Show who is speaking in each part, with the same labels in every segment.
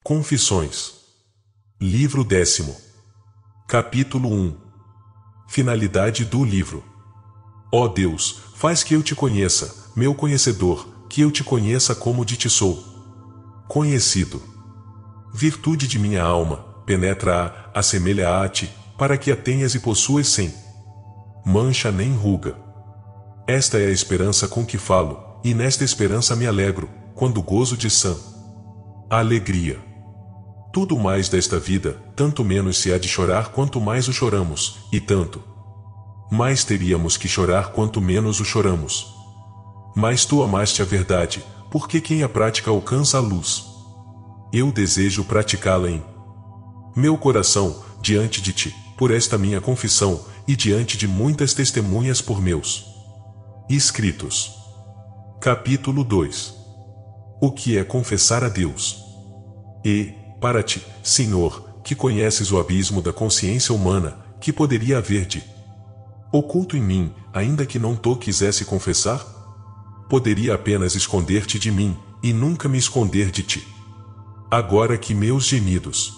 Speaker 1: Confissões. Livro 10º. Capítulo 1. Finalidade do livro. Ó Deus, faz que eu te conheça, meu conhecedor, que eu te conheça como de ti sou conhecido. Virtude de minha alma, penetra-a, assemelha-a ti, para que a tenhas e possuas sem mancha nem ruga. Esta é a esperança com que falo, e nesta esperança me alegro, quando gozo de sã alegria. Tudo mais desta vida, tanto menos se há de chorar quanto mais o choramos, e tanto mais teríamos que chorar quanto menos o choramos. Mas tu amaste a verdade, porque quem a pratica alcança a luz. Eu desejo praticá-la em meu coração, diante de ti, por esta minha confissão, e diante de muitas testemunhas por meus escritos. Capítulo 2. O que é confessar a Deus? E, para ti, Senhor, que conheces o abismo da consciência humana, que poderia haver de oculto em mim, ainda que não to quisesse confessar? Poderia apenas esconder-te de mim, e nunca me esconder de ti. Agora que meus gemidos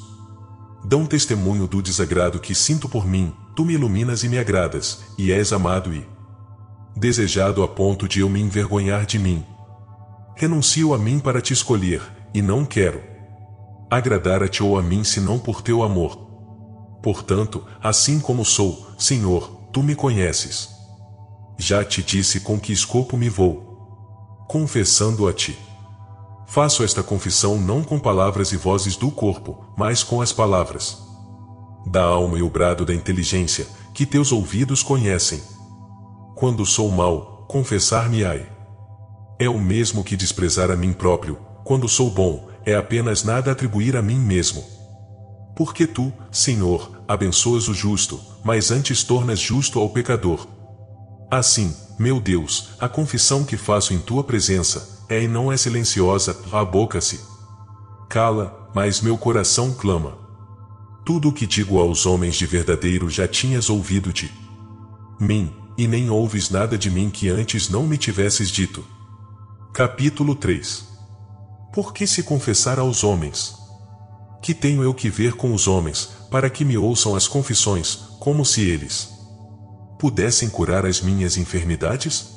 Speaker 1: dão testemunho do desagrado que sinto por mim, tu me iluminas e me agradas, e és amado e desejado a ponto de eu me envergonhar de mim. Renuncio a mim para te escolher, e não quero agradar a ti ou a mim senão por teu amor. Portanto, assim como sou, Senhor, tu me conheces. Já te disse com que escopo me vou confessando a ti. Faço esta confissão não com palavras e vozes do corpo, mas com as palavras da alma e o brado da inteligência, que teus ouvidos conhecem. Quando sou mau, confessar-me-ai. É o mesmo que desprezar a mim próprio. Quando sou bom, é apenas nada atribuir a mim mesmo. Porque tu, Senhor, abençoas o justo, mas antes tornas justo ao pecador. Assim, meu Deus, a confissão que faço em tua presença é e não é silenciosa, a boca se cala, mas meu coração clama. Tudo o que digo aos homens de verdadeiro já tinhas ouvido de mim, e nem ouves nada de mim que antes não me tivesses dito. Capítulo 3. Por que se confessar aos homens? Que tenho eu que ver com os homens, para que me ouçam as confissões, como se eles pudessem curar as minhas enfermidades?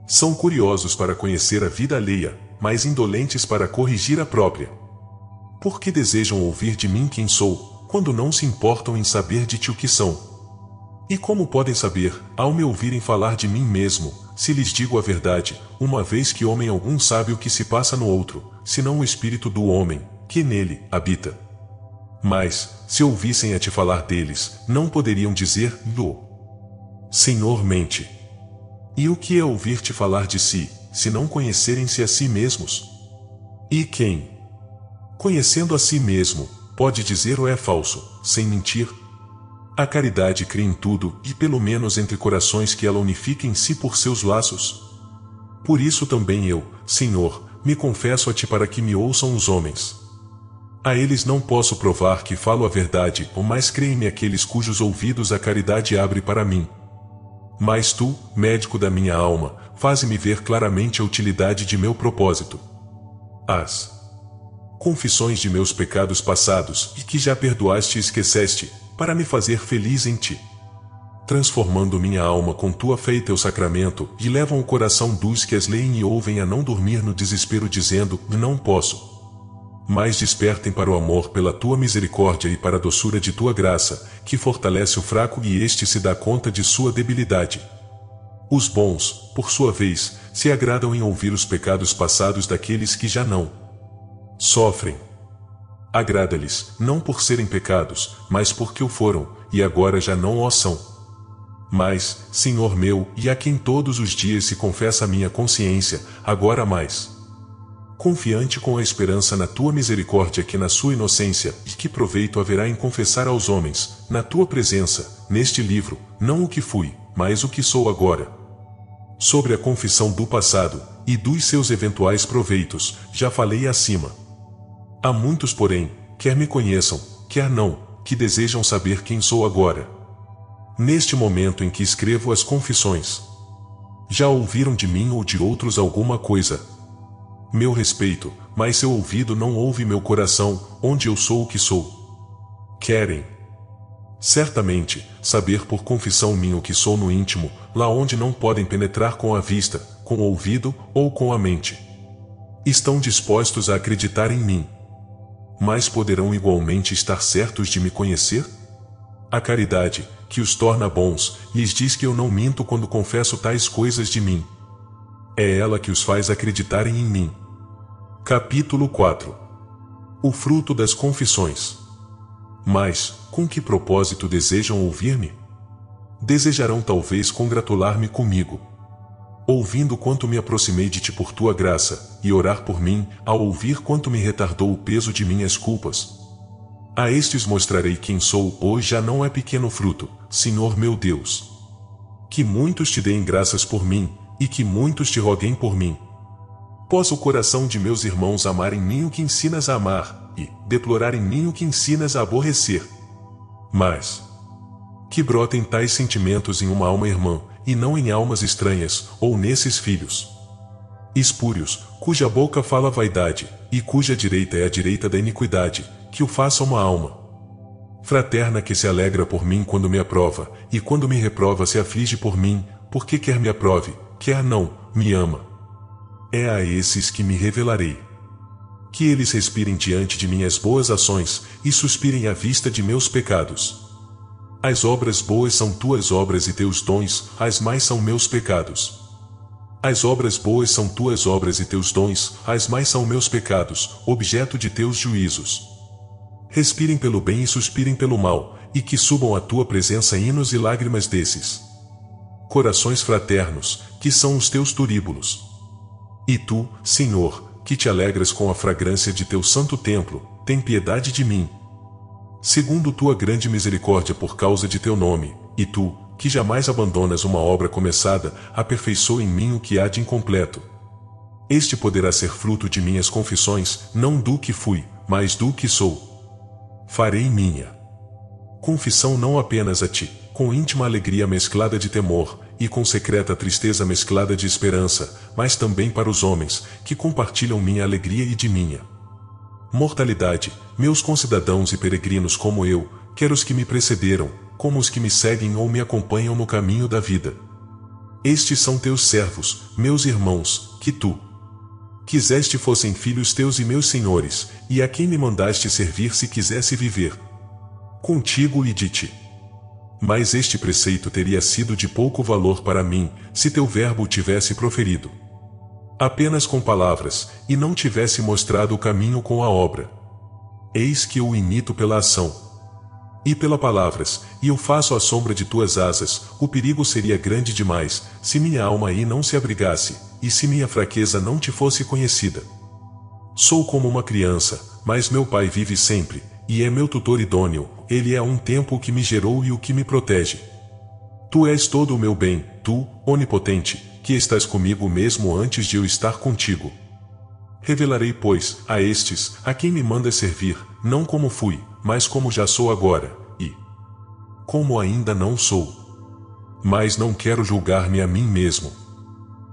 Speaker 1: São curiosos para conhecer a vida alheia, mas indolentes para corrigir a própria. Por que desejam ouvir de mim quem sou, quando não se importam em saber de ti o que são? E como podem saber, ao me ouvirem falar de mim mesmo, se lhes digo a verdade, uma vez que homem algum sabe o que se passa no outro, senão o espírito do homem, que nele habita? Mas, se ouvissem a te falar deles, não poderiam dizer-lhe: Senhor mente. E o que é ouvir-te falar de si, se não conhecerem-se a si mesmos? E quem, conhecendo a si mesmo, pode dizer ou é falso, sem mentir? A caridade crê em tudo, e pelo menos entre corações que ela unifica em si por seus laços. Por isso também eu, Senhor, me confesso a ti para que me ouçam os homens. A eles não posso provar que falo a verdade, mas creem-me aqueles cujos ouvidos a caridade abre para mim. Mas tu, médico da minha alma, faze-me ver claramente a utilidade de meu propósito. As confissões de meus pecados passados, e que já perdoaste e esqueceste, para me fazer feliz em ti, transformando minha alma com tua fé e teu sacramento, e levam o coração dos que as leem e ouvem a não dormir no desespero dizendo, não posso. Mas despertem para o amor pela tua misericórdia e para a doçura de tua graça, que fortalece o fraco e este se dá conta de sua debilidade. Os bons, por sua vez, se agradam em ouvir os pecados passados daqueles que já não sofrem. Agrada-lhes, não por serem pecados, mas porque o foram, e agora já não o são. Mas, Senhor meu, e a quem todos os dias se confessa a minha consciência, agora mais confiante com a esperança na tua misericórdia que na sua inocência, e que proveito haverá em confessar aos homens, na tua presença, neste livro, não o que fui, mas o que sou agora. Sobre a confissão do passado, e dos seus eventuais proveitos, já falei acima. Há muitos, porém, quer me conheçam, quer não, que desejam saber quem sou agora. Neste momento em que escrevo as confissões, já ouviram de mim ou de outros alguma coisa? Meu respeito, mas seu ouvido não ouve meu coração, onde eu sou o que sou. Querem, certamente, saber por confissão minha o que sou no íntimo, lá onde não podem penetrar com a vista, com o ouvido ou com a mente. Estão dispostos a acreditar em mim, mas poderão igualmente estar certos de me conhecer? A caridade, que os torna bons, lhes diz que eu não minto quando confesso tais coisas de mim. É ela que os faz acreditarem em mim. Capítulo 4. O fruto das confissões. Mas, com que propósito desejam ouvir-me? Desejarão talvez congratular-me comigo, ouvindo quanto me aproximei de ti por tua graça, e orar por mim, ao ouvir quanto me retardou o peso de minhas culpas. A estes mostrarei quem sou, pois já não é pequeno fruto, Senhor meu Deus. Que muitos te deem graças por mim, e que muitos te roguem por mim. Possa o coração de meus irmãos amar em mim o que ensinas a amar, e deplorar em mim o que ensinas a aborrecer. Mas que brotem tais sentimentos em uma alma irmã, e não em almas estranhas, ou nesses filhos espúrios, cuja boca fala vaidade, e cuja direita é a direita da iniquidade, que o faça uma alma fraterna que se alegra por mim quando me aprova, e quando me reprova se aflige por mim, porque quer me aprove, quer não, me ama. É a esses que me revelarei. Que eles respirem diante de minhas boas ações, e suspirem à vista de meus pecados. As obras boas são tuas obras e teus dons, as mais são meus pecados. As obras boas são tuas obras e teus dons, as mais são meus pecados, objeto de teus juízos. Respirem pelo bem e suspirem pelo mal, e que subam à tua presença hinos e lágrimas desses corações fraternos, que são os teus turíbulos. E tu, Senhor, que te alegras com a fragrância de teu santo templo, tem piedade de mim. Segundo tua grande misericórdia por causa de teu nome, e tu, que jamais abandonas uma obra começada, aperfeiçoa em mim o que há de incompleto. Este poderá ser fruto de minhas confissões, não do que fui, mas do que sou. Farei minha confissão não apenas a ti, com íntima alegria mesclada de temor, e com secreta tristeza mesclada de esperança, mas também para os homens, que compartilham minha alegria e de minha mortalidade, meus concidadãos e peregrinos como eu, quer os que me precederam, como os que me seguem ou me acompanham no caminho da vida. Estes são teus servos, meus irmãos, que tu quiseste fossem filhos teus e meus senhores, e a quem me mandaste servir se quisesse viver contigo e de ti. Mas este preceito teria sido de pouco valor para mim, se teu verbo o tivesse proferido apenas com palavras, e não tivesse mostrado o caminho com a obra. Eis que eu o imito pela ação e pela palavras, e eu faço à sombra de tuas asas. O perigo seria grande demais, se minha alma aí não se abrigasse, e se minha fraqueza não te fosse conhecida. Sou como uma criança, mas meu pai vive sempre, e é meu tutor idôneo, ele é a um tempo o que me gerou e o que me protege. Tu és todo o meu bem, tu, onipotente, que estás comigo mesmo antes de eu estar contigo. Revelarei, pois, a estes, a quem me mandas servir, não como fui, mas como já sou agora, e como ainda não sou. Mas não quero julgar-me a mim mesmo.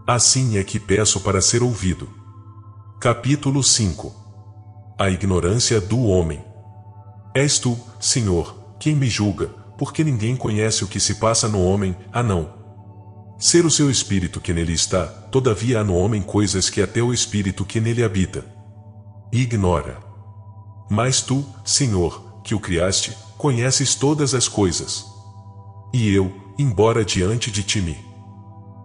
Speaker 1: Assim é que peço para ser ouvido. Capítulo 5. A ignorância do homem. És tu, Senhor, quem me julga, porque ninguém conhece o que se passa no homem, a não ser o seu espírito que nele está. Todavia há no homem coisas que até o espírito que nele habita ignora. Mas tu, Senhor, que o criaste, conheces todas as coisas. E eu, embora diante de ti me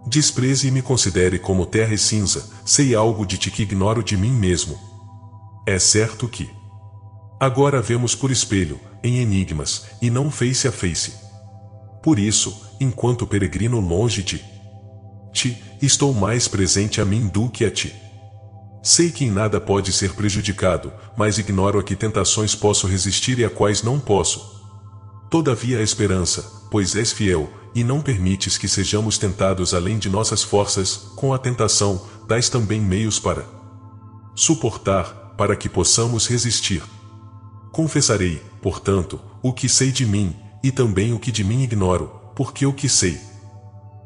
Speaker 1: despreze e me considere como terra e cinza, sei algo de ti que ignoro de mim mesmo. É certo que agora vemos por espelho, em enigmas, e não face a face. Por isso, enquanto peregrino longe de ti, estou mais presente a mim do que a ti. Sei que em nada pode ser prejudicado, mas ignoro a que tentações posso resistir e a quais não posso. Todavia a esperança, pois és fiel, e não permites que sejamos tentados além de nossas forças, com a tentação, dás também meios para suportar, para que possamos resistir. Confessarei, portanto, o que sei de mim, e também o que de mim ignoro, porque o que sei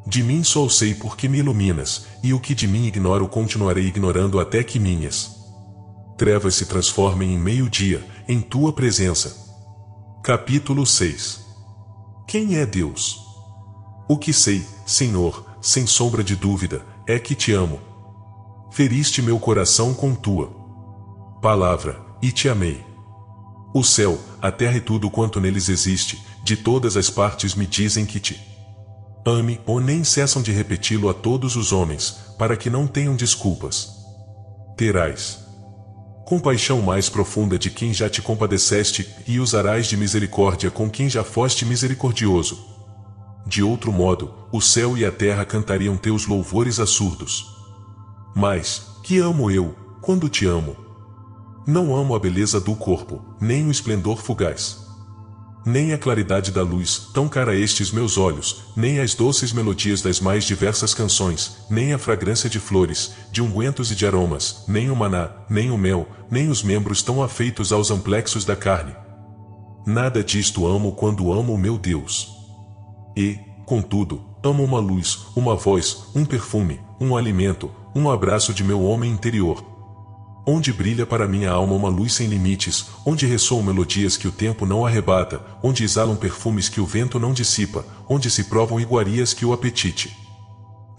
Speaker 1: De mim só o sei porque me iluminas, e o que de mim ignoro continuarei ignorando até que minhas trevas se transformem em meio-dia, em tua presença. Capítulo 6. Quem é Deus? O que sei, Senhor, sem sombra de dúvida, é que te amo. Feriste meu coração com tua palavra, e te amei. O céu, a terra e tudo quanto neles existe, de todas as partes me dizem que te ame, ou nem cessam de repeti-lo a todos os homens, para que não tenham desculpas. Terás compaixão mais profunda de quem já te compadeceste, e usarás de misericórdia com quem já foste misericordioso. De outro modo, o céu e a terra cantariam teus louvores a surdos. Mas, que amo eu, quando te amo? Não amo a beleza do corpo, nem o esplendor fugaz, nem a claridade da luz, tão cara a estes meus olhos, nem as doces melodias das mais diversas canções, nem a fragrância de flores, de ungüentos e de aromas, nem o maná, nem o mel, nem os membros tão afeitos aos amplexos da carne. Nada disto amo quando amo o meu Deus. E, contudo, amo uma luz, uma voz, um perfume, um alimento, um abraço de meu homem interior, onde brilha para minha alma uma luz sem limites, onde ressoam melodias que o tempo não arrebata, onde exalam perfumes que o vento não dissipa, onde se provam iguarias que o apetite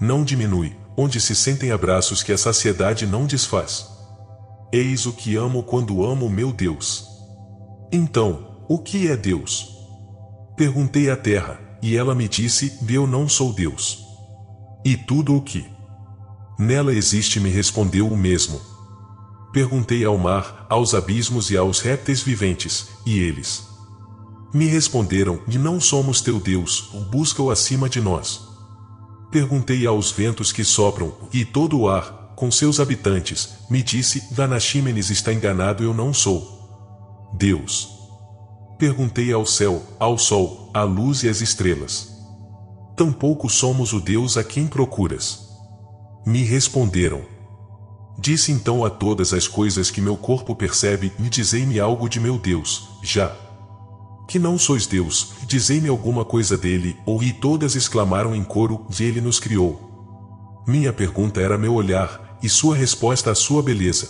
Speaker 1: não diminui, onde se sentem abraços que a saciedade não desfaz. Eis o que amo quando amo meu Deus. Então, o que é Deus? Perguntei à terra, e ela me disse: eu não sou Deus. E tudo o que nela existe me respondeu o mesmo. Perguntei ao mar, aos abismos e aos répteis viventes, e eles me responderam: e não somos teu Deus, busca-o acima de nós. Perguntei aos ventos que sopram, e todo o ar, com seus habitantes, me disse: Anaxímenes está enganado, eu não sou Deus. Perguntei ao céu, ao sol, à luz e às estrelas: tampouco somos o Deus a quem procuras. Me responderam. Disse então a todas as coisas que meu corpo percebe, e dizei-me algo de meu Deus, já que não sois Deus, dizei-me alguma coisa dele, e todas exclamaram em coro: ele nos criou. Minha pergunta era meu olhar, e sua resposta a sua beleza.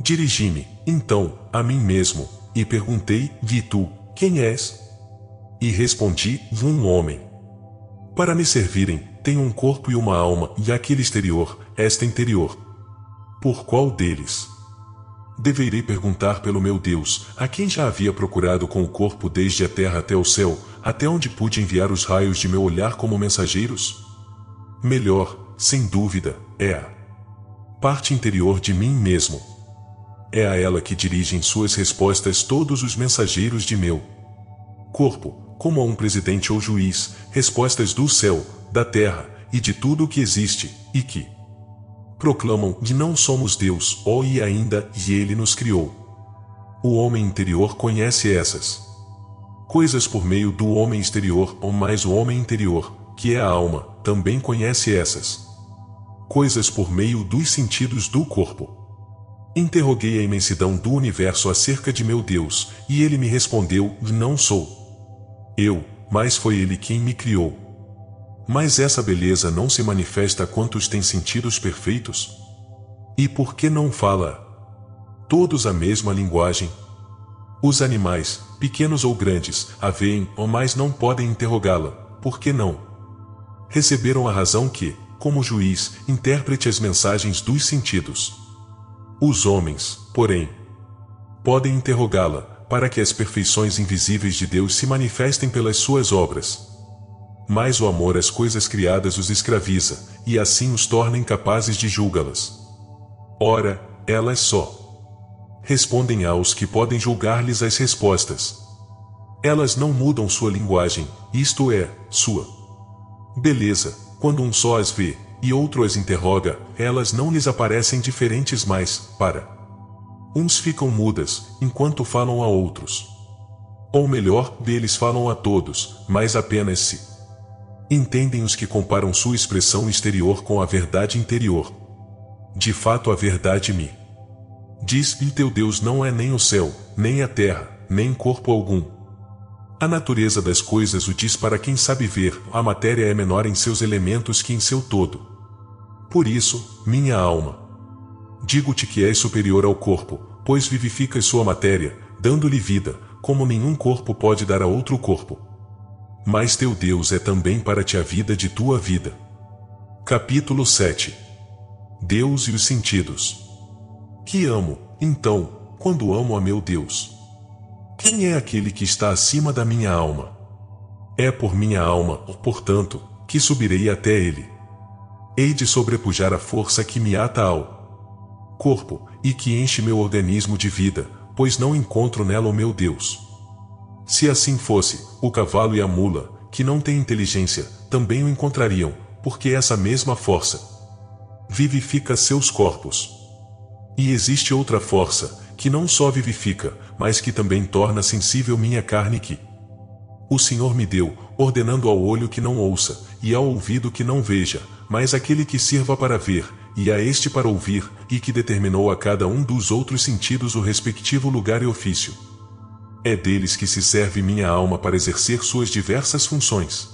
Speaker 1: Dirigi-me, então, a mim mesmo, e perguntei: e tu, quem és? E respondi: um homem. Para me servirem, tenho um corpo e uma alma, e aquele exterior, esta interior. Por qual deles deverei perguntar pelo meu Deus, a quem já havia procurado com o corpo desde a terra até o céu, até onde pude enviar os raios de meu olhar como mensageiros? Melhor, sem dúvida, é a parte interior de mim mesmo. É a ela que dirigem suas respostas todos os mensageiros de meu corpo, como a um presidente ou juiz, respostas do céu, da terra, e de tudo o que existe, e que proclamam que não somos Deus, e ainda, e Ele nos criou. O homem interior conhece essas coisas por meio do homem exterior, mas o homem interior, que é a alma, também conhece essas coisas por meio dos sentidos do corpo. Interroguei a imensidão do universo acerca de meu Deus, e ele me respondeu: não sou eu, mas foi Ele quem me criou. Mas essa beleza não se manifesta a quantos têm sentidos perfeitos? E por que não fala todos a mesma linguagem? Os animais, pequenos ou grandes, a veem, mas não podem interrogá-la. Por que não receberam a razão que, como juiz, interprete as mensagens dos sentidos? Os homens, porém, podem interrogá-la, para que as perfeições invisíveis de Deus se manifestem pelas suas obras. Mas o amor às coisas criadas os escraviza, e assim os torna incapazes de julgá-las. Ora, elas só respondem aos que podem julgar-lhes as respostas. Elas não mudam sua linguagem, isto é, sua beleza. Quando um só as vê, e outro as interroga, elas não lhes aparecem diferentes mais, para uns ficam mudas, enquanto falam a outros. Ou melhor, deles falam a todos, mas apenas se entendem os que comparam sua expressão exterior com a verdade interior. De fato a verdade me diz: e teu Deus não é nem o céu, nem a terra, nem corpo algum. A natureza das coisas o diz para quem sabe ver, a matéria é menor em seus elementos que em seu todo. Por isso, minha alma, digo-te que és superior ao corpo, pois vivificas sua matéria, dando-lhe vida, como nenhum corpo pode dar a outro corpo. Mas teu Deus é também para ti a vida de tua vida. Capítulo 7. Deus e os sentidos. Que amo, então, quando amo a meu Deus? Quem é aquele que está acima da minha alma? É por minha alma, portanto, que subirei até ele. Hei de sobrepujar a força que me ata ao corpo, e que enche meu organismo de vida, pois não encontro nela o meu Deus. Se assim fosse, o cavalo e a mula, que não têm inteligência, também o encontrariam, porque essa mesma força vivifica seus corpos. E existe outra força, que não só vivifica, mas que também torna sensível minha carne que o Senhor me deu, ordenando ao olho que não ouça, e ao ouvido que não veja, mas aquele que sirva para ver, e a este para ouvir, e que determinou a cada um dos outros sentidos o respectivo lugar e ofício. É deles que se serve minha alma para exercer suas diversas funções,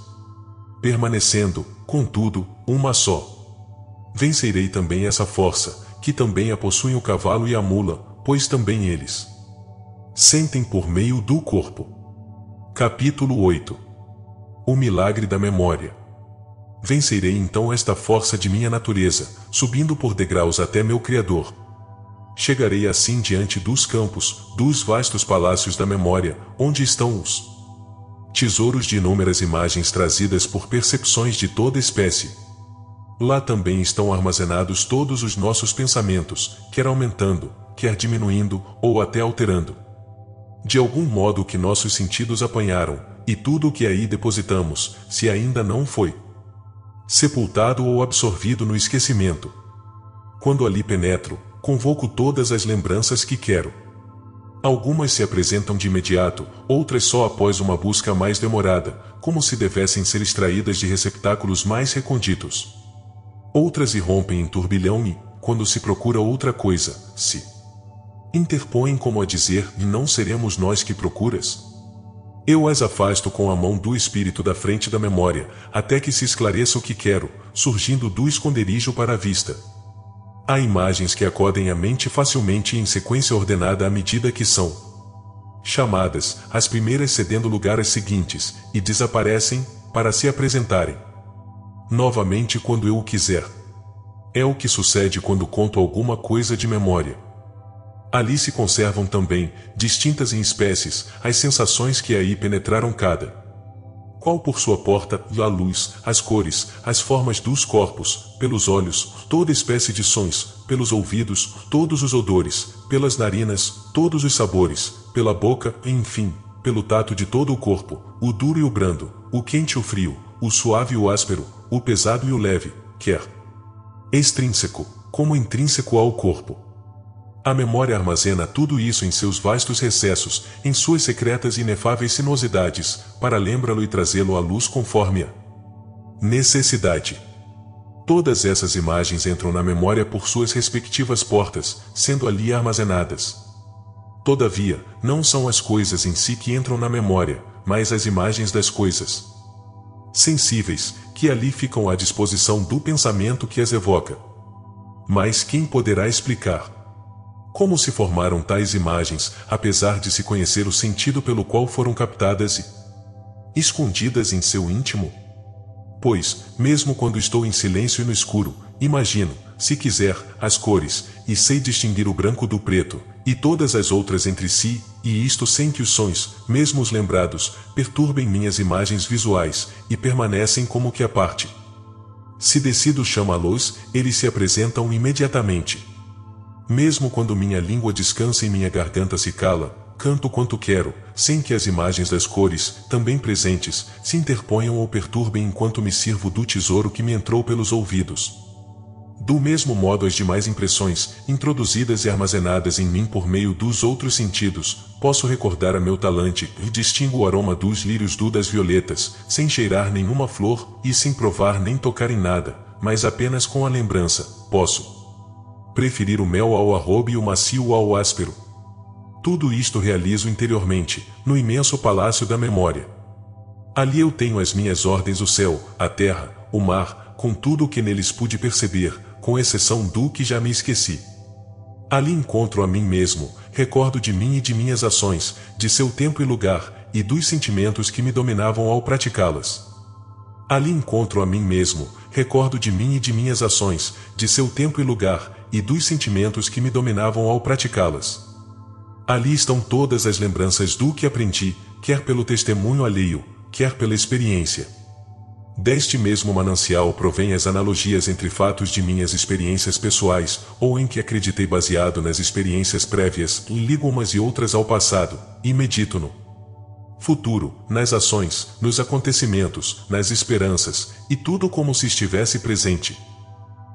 Speaker 1: permanecendo, contudo, uma só. Vencerei também essa força, que também a possuem o cavalo e a mula, pois também eles sentem por meio do corpo. Capítulo 8. O milagre da memória. Vencerei então esta força de minha natureza, subindo por degraus até meu Criador. Chegarei assim diante dos campos, dos vastos palácios da memória, onde estão os tesouros de inúmeras imagens trazidas por percepções de toda espécie. Lá também estão armazenados todos os nossos pensamentos, quer aumentando, quer diminuindo, ou até alterando de algum modo o que nossos sentidos apanharam, e tudo o que aí depositamos, se ainda não foi sepultado ou absorvido no esquecimento. Quando ali penetro, convoco todas as lembranças que quero. Algumas se apresentam de imediato, outras só após uma busca mais demorada, como se devessem ser extraídas de receptáculos mais recônditos. Outras irrompem em turbilhão e, quando se procura outra coisa, se interpõem como a dizer, não seremos nós que procuras? Eu as afasto com a mão do espírito da frente da memória, até que se esclareça o que quero, surgindo do esconderijo para a vista. Há imagens que acodem a mente facilmente em sequência ordenada à medida que são chamadas, as primeiras cedendo lugar às seguintes, e desaparecem, para se apresentarem novamente quando eu o quiser. É o que sucede quando conto alguma coisa de memória. Ali se conservam também, distintas em espécies, as sensações que aí penetraram cada qual por sua porta, a luz, as cores, as formas dos corpos, pelos olhos, toda espécie de sons, pelos ouvidos, todos os odores, pelas narinas, todos os sabores, pela boca, e enfim, pelo tato de todo o corpo, o duro e o brando, o quente e o frio, o suave e o áspero, o pesado e o leve, quer extrínseco, como intrínseco ao corpo. A memória armazena tudo isso em seus vastos recessos, em suas secretas e inefáveis sinuosidades, para lembrá-lo e trazê-lo à luz conforme a necessidade. Todas essas imagens entram na memória por suas respectivas portas, sendo ali armazenadas. Todavia, não são as coisas em si que entram na memória, mas as imagens das coisas sensíveis, que ali ficam à disposição do pensamento que as evoca. Mas quem poderá explicar como se formaram tais imagens, apesar de se conhecer o sentido pelo qual foram captadas e escondidas em seu íntimo? Pois, mesmo quando estou em silêncio e no escuro, imagino, se quiser, as cores, e sei distinguir o branco do preto, e todas as outras entre si, e isto sem que os sons, mesmo os lembrados, perturbem minhas imagens visuais, e permanecem como que à parte. Se decido chamá-los, eles se apresentam imediatamente. Mesmo quando minha língua descansa e minha garganta se cala, canto quanto quero, sem que as imagens das cores, também presentes, se interponham ou perturbem enquanto me sirvo do tesouro que me entrou pelos ouvidos. Do mesmo modo as demais impressões, introduzidas e armazenadas em mim por meio dos outros sentidos, posso recordar a meu talante, e distingo o aroma dos lírios das violetas, sem cheirar nenhuma flor, e sem provar nem tocar em nada, mas apenas com a lembrança, posso preferir o mel ao arrobo e o macio ao áspero. Tudo isto realizo interiormente, no imenso palácio da memória. Ali eu tenho as minhas ordens: o céu, a terra, o mar, com tudo o que neles pude perceber, com exceção do que já me esqueci. Ali encontro a mim mesmo, recordo de mim e de minhas ações, de seu tempo e lugar, e dos sentimentos que me dominavam ao praticá-las. Ali encontro a mim mesmo, recordo de mim e de minhas ações, de seu tempo e lugar, e dos sentimentos que me dominavam ao praticá-las. Ali estão todas as lembranças do que aprendi, quer pelo testemunho alheio, quer pela experiência. Deste mesmo manancial provém as analogias entre fatos de minhas experiências pessoais, ou em que acreditei baseado nas experiências prévias, e ligo umas e outras ao passado, e medito no futuro, nas ações, nos acontecimentos, nas esperanças, e tudo como se estivesse presente.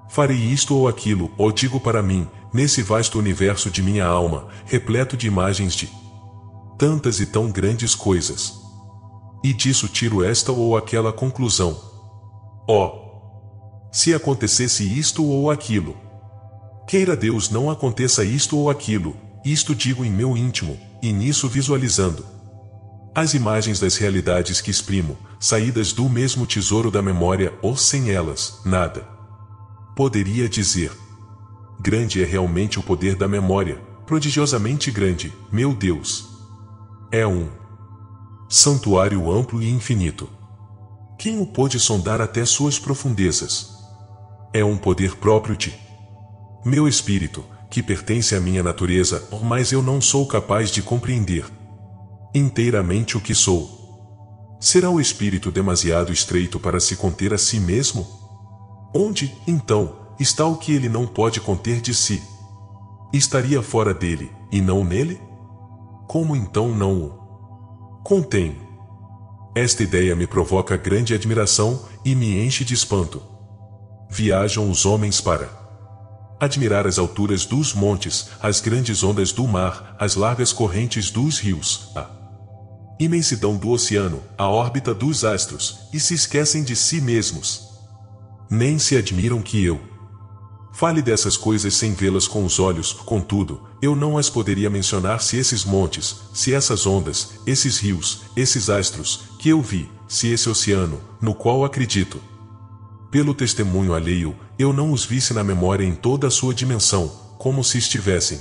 Speaker 1: Farei isto ou aquilo, ou digo para mim, nesse vasto universo de minha alma, repleto de imagens de tantas e tão grandes coisas. E disso tiro esta ou aquela conclusão. Se acontecesse isto ou aquilo. Queira Deus não aconteça isto ou aquilo, isto digo em meu íntimo, e nisso visualizando as imagens das realidades que exprimo, saídas do mesmo tesouro da memória, ou sem elas, nada poderia dizer. Grande é realmente o poder da memória, prodigiosamente grande, meu Deus. É um santuário amplo e infinito. Quem o pôde sondar até suas profundezas? É um poder próprio de meu espírito, que pertence à minha natureza, mas eu não sou capaz de compreender inteiramente o que sou. Será o espírito demasiado estreito para se conter a si mesmo? Onde, então, está o que ele não pode conter de si? Estaria fora dele, e não nele? Como então não o contém? Esta ideia me provoca grande admiração e me enche de espanto. Viajam os homens para admirar as alturas dos montes, as grandes ondas do mar, as largas correntes dos rios, a imensidão do oceano, a órbita dos astros, e se esquecem de si mesmos. Nem se admiram que eu fale dessas coisas sem vê-las com os olhos. Contudo, eu não as poderia mencionar se esses montes, se essas ondas, esses rios, esses astros, que eu vi, se esse oceano, no qual acredito pelo testemunho alheio, eu não os visse na memória em toda a sua dimensão, como se estivessem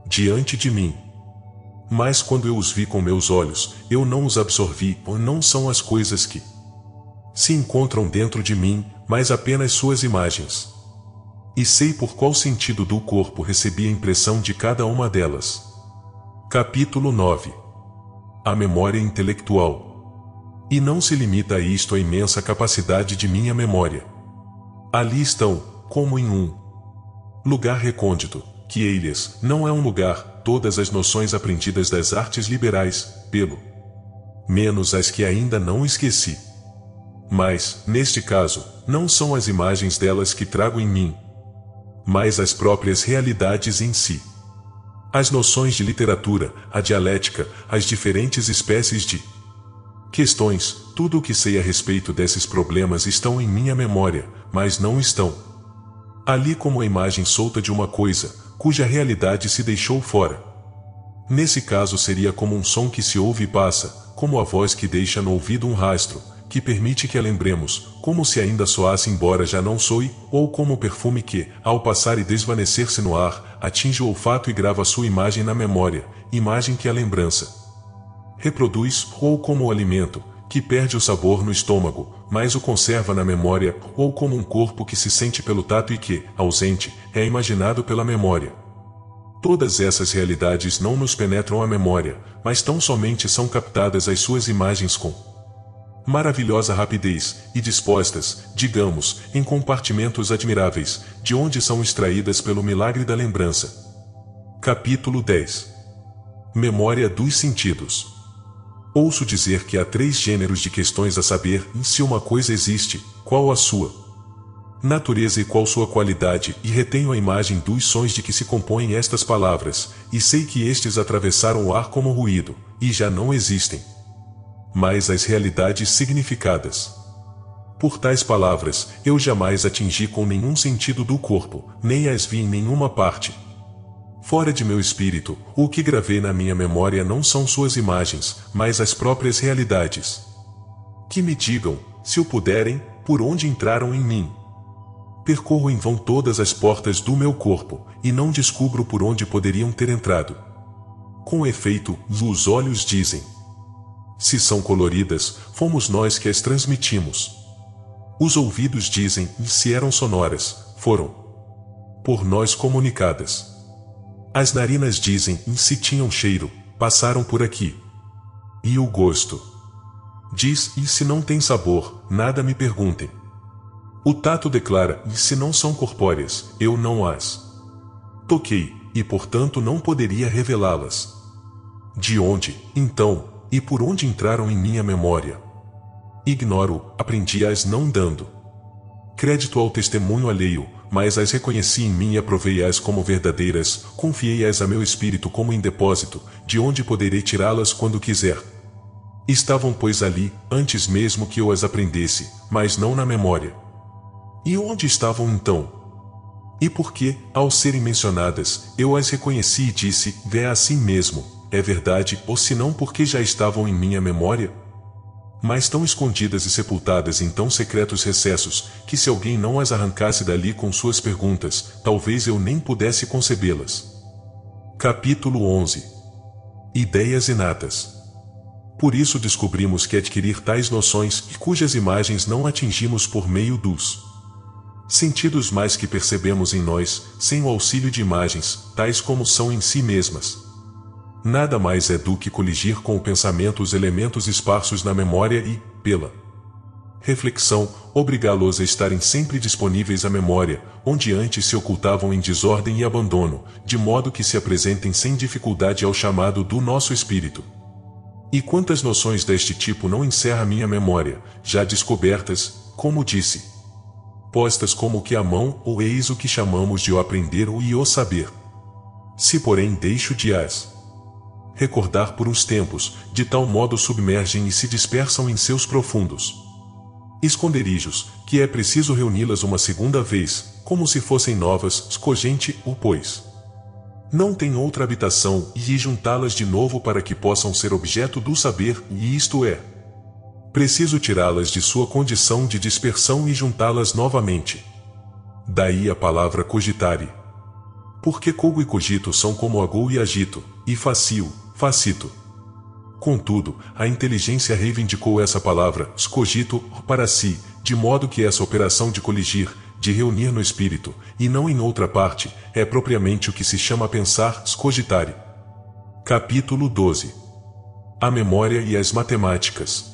Speaker 1: diante de mim. Mas quando eu os vi com meus olhos, eu não os absorvi, ou não são as coisas que se encontram dentro de mim, mas apenas suas imagens. E sei por qual sentido do corpo recebi a impressão de cada uma delas. Capítulo 9. A memória intelectual. E não se limita a isto a imensa capacidade de minha memória. Ali estão, como em um lugar recôndito, que eilhas, não é um lugar, todas as noções aprendidas das artes liberais, pelo menos as que ainda não esqueci. Mas, neste caso, não são as imagens delas que trago em mim, mas as próprias realidades em si. As noções de literatura, a dialética, as diferentes espécies de questões, tudo o que sei a respeito desses problemas estão em minha memória, mas não estão ali como a imagem solta de uma coisa, cuja realidade se deixou fora. Nesse caso seria como um som que se ouve e passa, como a voz que deixa no ouvido um rastro, que permite que a lembremos, como se ainda soasse embora já não soe, ou como o perfume que, ao passar e desvanecer-se no ar, atinge o olfato e grava sua imagem na memória, imagem que a lembrança reproduz, ou como o alimento, que perde o sabor no estômago, mas o conserva na memória, ou como um corpo que se sente pelo tato e que, ausente, é imaginado pela memória. Todas essas realidades não nos penetram a memória, mas tão somente são captadas as suas imagens com maravilhosa rapidez, e dispostas, digamos, em compartimentos admiráveis, de onde são extraídas pelo milagre da lembrança. Capítulo 10. Memória dos sentidos. Ouço dizer que há 3 gêneros de questões a saber: se uma coisa existe, qual a sua natureza e qual sua qualidade, e retenho a imagem dos sons de que se compõem estas palavras, e sei que estes atravessaram o ar como ruído, e já não existem mais as realidades significadas por tais palavras, eu jamais atingi com nenhum sentido do corpo, nem as vi em nenhuma parte. Fora de meu espírito, o que gravei na minha memória não são suas imagens, mas as próprias realidades. Que me digam, se o puderem, por onde entraram em mim. Percorro em vão todas as portas do meu corpo, e não descubro por onde poderiam ter entrado. Com efeito, os olhos dizem. Se são coloridas, fomos nós que as transmitimos. Os ouvidos dizem, e se eram sonoras, foram por nós comunicadas. As narinas dizem, e se tinham cheiro, passaram por aqui. E o gosto diz, e se não tem sabor, nada me perguntem. O tato declara, e se não são corpóreas, eu não as toquei, e portanto não poderia revelá-las. De onde, então, e por onde entraram em minha memória? Ignoro, aprendi-as não dando crédito ao testemunho alheio, mas as reconheci em mim e aprovei-as como verdadeiras, confiei-as a meu espírito como em depósito, de onde poderei tirá-las quando quiser. Estavam, pois, ali, antes mesmo que eu as aprendesse, mas não na memória. E onde estavam então? E por que, ao serem mencionadas, eu as reconheci e disse, é assim mesmo, é verdade, ou se não porque já estavam em minha memória? Mas tão escondidas e sepultadas em tão secretos recessos, que se alguém não as arrancasse dali com suas perguntas, talvez eu nem pudesse concebê-las. Capítulo 11. Ideias inatas. Por isso descobrimos que adquirir tais noções e cujas imagens não atingimos por meio dos sentidos mais que percebemos em nós, sem o auxílio de imagens, tais como são em si mesmas. Nada mais é do que coligir com o pensamento os elementos esparsos na memória e, pela reflexão, obrigá-los a estarem sempre disponíveis à memória, onde antes se ocultavam em desordem e abandono, de modo que se apresentem sem dificuldade ao chamado do nosso espírito. E quantas noções deste tipo não encerra minha memória, já descobertas, como disse, postas como que à mão, ou eis o que chamamos de o aprender ou o saber. Se porém deixo de as recordar por uns tempos, de tal modo submergem e se dispersam em seus profundos esconderijos, que é preciso reuni-las uma segunda vez, como se fossem novas, escogente, o pois não tem outra habitação, e juntá-las de novo para que possam ser objeto do saber, e isto é, preciso tirá-las de sua condição de dispersão e juntá-las novamente. Daí a palavra cogitare. Porque cogo e cogito são como agou e agito, e facio, facito. Contudo, a inteligência reivindicou essa palavra, scogito, para si, de modo que essa operação de coligir, de reunir no espírito, e não em outra parte, é propriamente o que se chama pensar, scogitare. Capítulo 12. A memória e as matemáticas.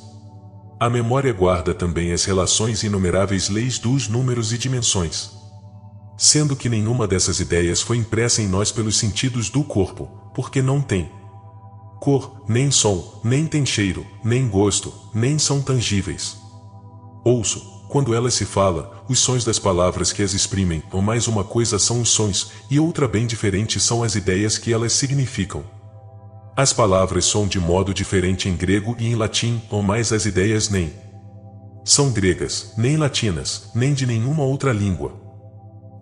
Speaker 1: A memória guarda também as relações e inumeráveis leis dos números e dimensões. Sendo que nenhuma dessas ideias foi impressa em nós pelos sentidos do corpo, porque não tem cor, nem som, nem tem cheiro, nem gosto, nem são tangíveis. Ouço, quando elas se fala, os sons das palavras que as exprimem, ou mais uma coisa são os sons, e outra bem diferente são as ideias que elas significam. As palavras soam de modo diferente em grego e em latim, ou mais as ideias nem são gregas, nem latinas, nem de nenhuma outra língua.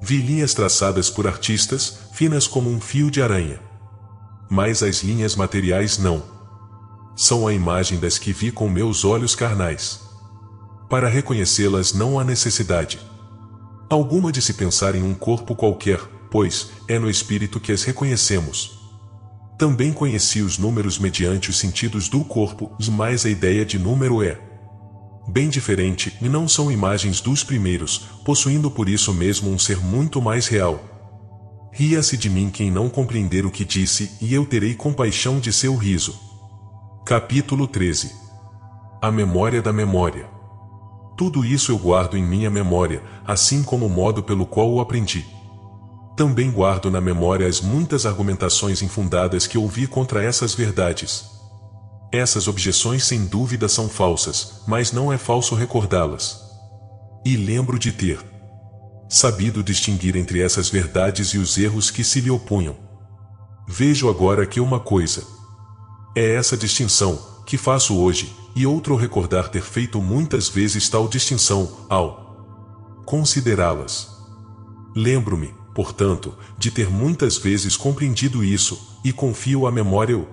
Speaker 1: Vi linhas traçadas por artistas, finas como um fio de aranha. Mas as linhas materiais não. São a imagem das que vi com meus olhos carnais. Para reconhecê-las não há necessidade alguma de se pensar em um corpo qualquer, pois é no espírito que as reconhecemos. Também conheci os números mediante os sentidos do corpo, mas a ideia de número é bem diferente e não são imagens dos primeiros, possuindo por isso mesmo um ser muito mais real. Ria-se de mim quem não compreender o que disse, e eu terei compaixão de seu riso. Capítulo 13. A memória da memória. Tudo isso eu guardo em minha memória, assim como o modo pelo qual o aprendi. Também guardo na memória as muitas argumentações infundadas que ouvi contra essas verdades. Essas objeções sem dúvida são falsas, mas não é falso recordá-las. E lembro de ter sabido distinguir entre essas verdades e os erros que se lhe opunham. Vejo agora que uma coisa é essa distinção, que faço hoje, e outro recordar ter feito muitas vezes tal distinção, ao considerá-las. Lembro-me portanto, de ter muitas vezes compreendido isso, e confio à memória o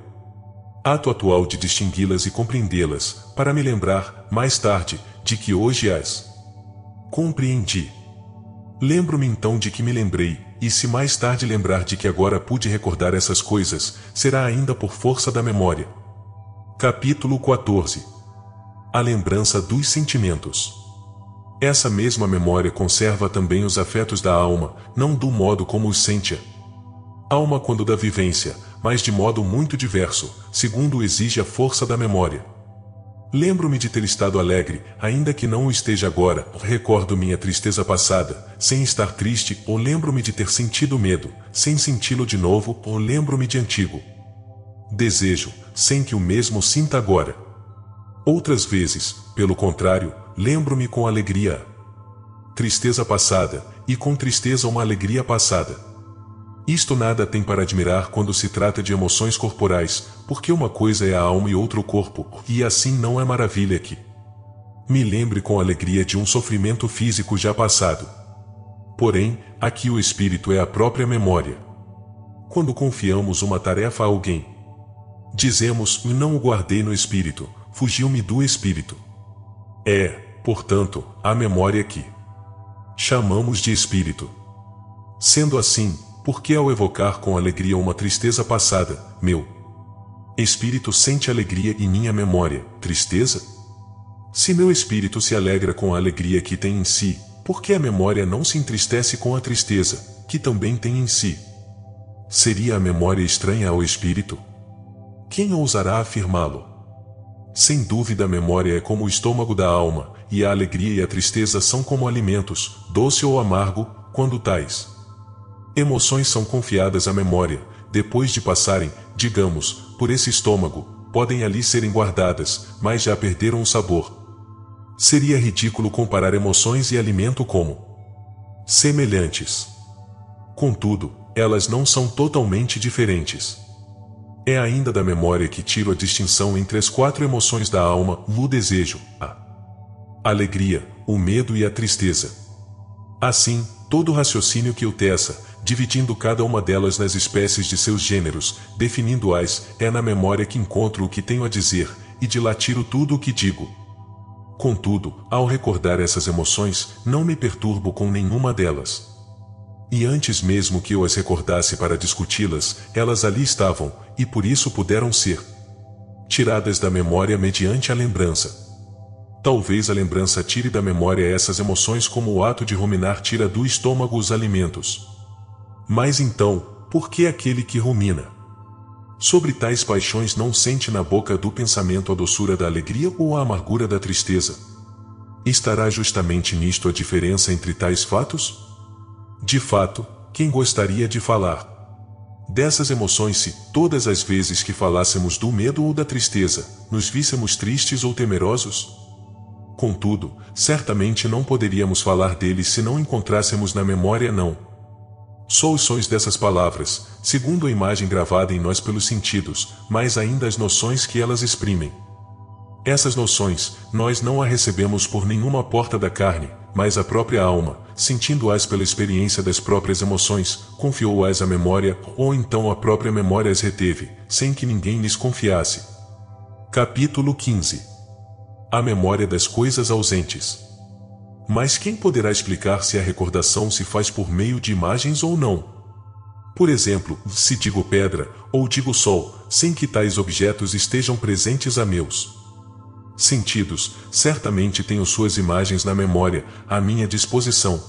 Speaker 1: ato atual de distingui-las e compreendê-las, para me lembrar, mais tarde, de que hoje as compreendi. Lembro-me então de que me lembrei, e se mais tarde lembrar de que agora pude recordar essas coisas, será ainda por força da memória. Capítulo 14. A lembrança dos sentimentos. Essa mesma memória conserva também os afetos da alma, não do modo como os sente a alma quando da vivência, mas de modo muito diverso, segundo exige a força da memória. Lembro-me de ter estado alegre, ainda que não o esteja agora, recordo minha tristeza passada, sem estar triste, ou lembro-me de ter sentido medo, sem senti-lo de novo, ou lembro-me de antigo desejo, sem que o mesmo sinta agora. Outras vezes, pelo contrário, lembro-me com alegria tristeza passada, e com tristeza uma alegria passada. Isto nada tem para admirar quando se trata de emoções corporais, porque uma coisa é a alma e outra o corpo, e assim não é maravilha que me lembre com alegria de um sofrimento físico já passado. Porém, aqui o espírito é a própria memória. Quando confiamos uma tarefa a alguém, dizemos, não o guardei no espírito, fugiu-me do espírito. É, portanto, a memória que chamamos de espírito. Sendo assim, porque ao evocar com alegria uma tristeza passada, meu espírito sente alegria e minha memória, tristeza? Se meu espírito se alegra com a alegria que tem em si, por que a memória não se entristece com a tristeza, que também tem em si? Seria a memória estranha ao espírito? Quem ousará afirmá-lo? Sem dúvida a memória é como o estômago da alma, e a alegria e a tristeza são como alimentos, doce ou amargo, quando tais emoções são confiadas à memória, depois de passarem, digamos, por esse estômago, podem ali serem guardadas, mas já perderam o sabor. Seria ridículo comparar emoções e alimento como semelhantes. Contudo, elas não são totalmente diferentes. É ainda da memória que tiro a distinção entre as 4 emoções da alma, o desejo, a alegria, o medo e a tristeza. Assim, todo raciocínio que eu teça, dividindo cada uma delas nas espécies de seus gêneros, definindo-as, é na memória que encontro o que tenho a dizer, e de lá tiro tudo o que digo. Contudo, ao recordar essas emoções, não me perturbo com nenhuma delas. E antes mesmo que eu as recordasse para discuti-las, elas ali estavam, e por isso puderam ser tiradas da memória mediante a lembrança. Talvez a lembrança tire da memória essas emoções como o ato de ruminar tira do estômago os alimentos. Mas então, por que aquele que rumina sobre tais paixões não sente na boca do pensamento a doçura da alegria ou a amargura da tristeza? Estará justamente nisto a diferença entre tais fatos? De fato, quem gostaria de falar dessas emoções se, todas as vezes que falássemos do medo ou da tristeza, nos víssemos tristes ou temerosos? Contudo, certamente não poderíamos falar deles se não encontrássemos na memória só os sons dessas palavras, segundo a imagem gravada em nós pelos sentidos, mas ainda as noções que elas exprimem. Essas noções, nós não as recebemos por nenhuma porta da carne, mas a própria alma, sentindo-as pela experiência das próprias emoções, confiou-as à memória, ou então a própria memória as reteve, sem que ninguém lhes confiasse. Capítulo 15. A memória das coisas ausentes. Mas quem poderá explicar se a recordação se faz por meio de imagens ou não? Por exemplo, se digo pedra, ou digo sol, sem que tais objetos estejam presentes a meus sentidos, certamente tenho suas imagens na memória, à minha disposição.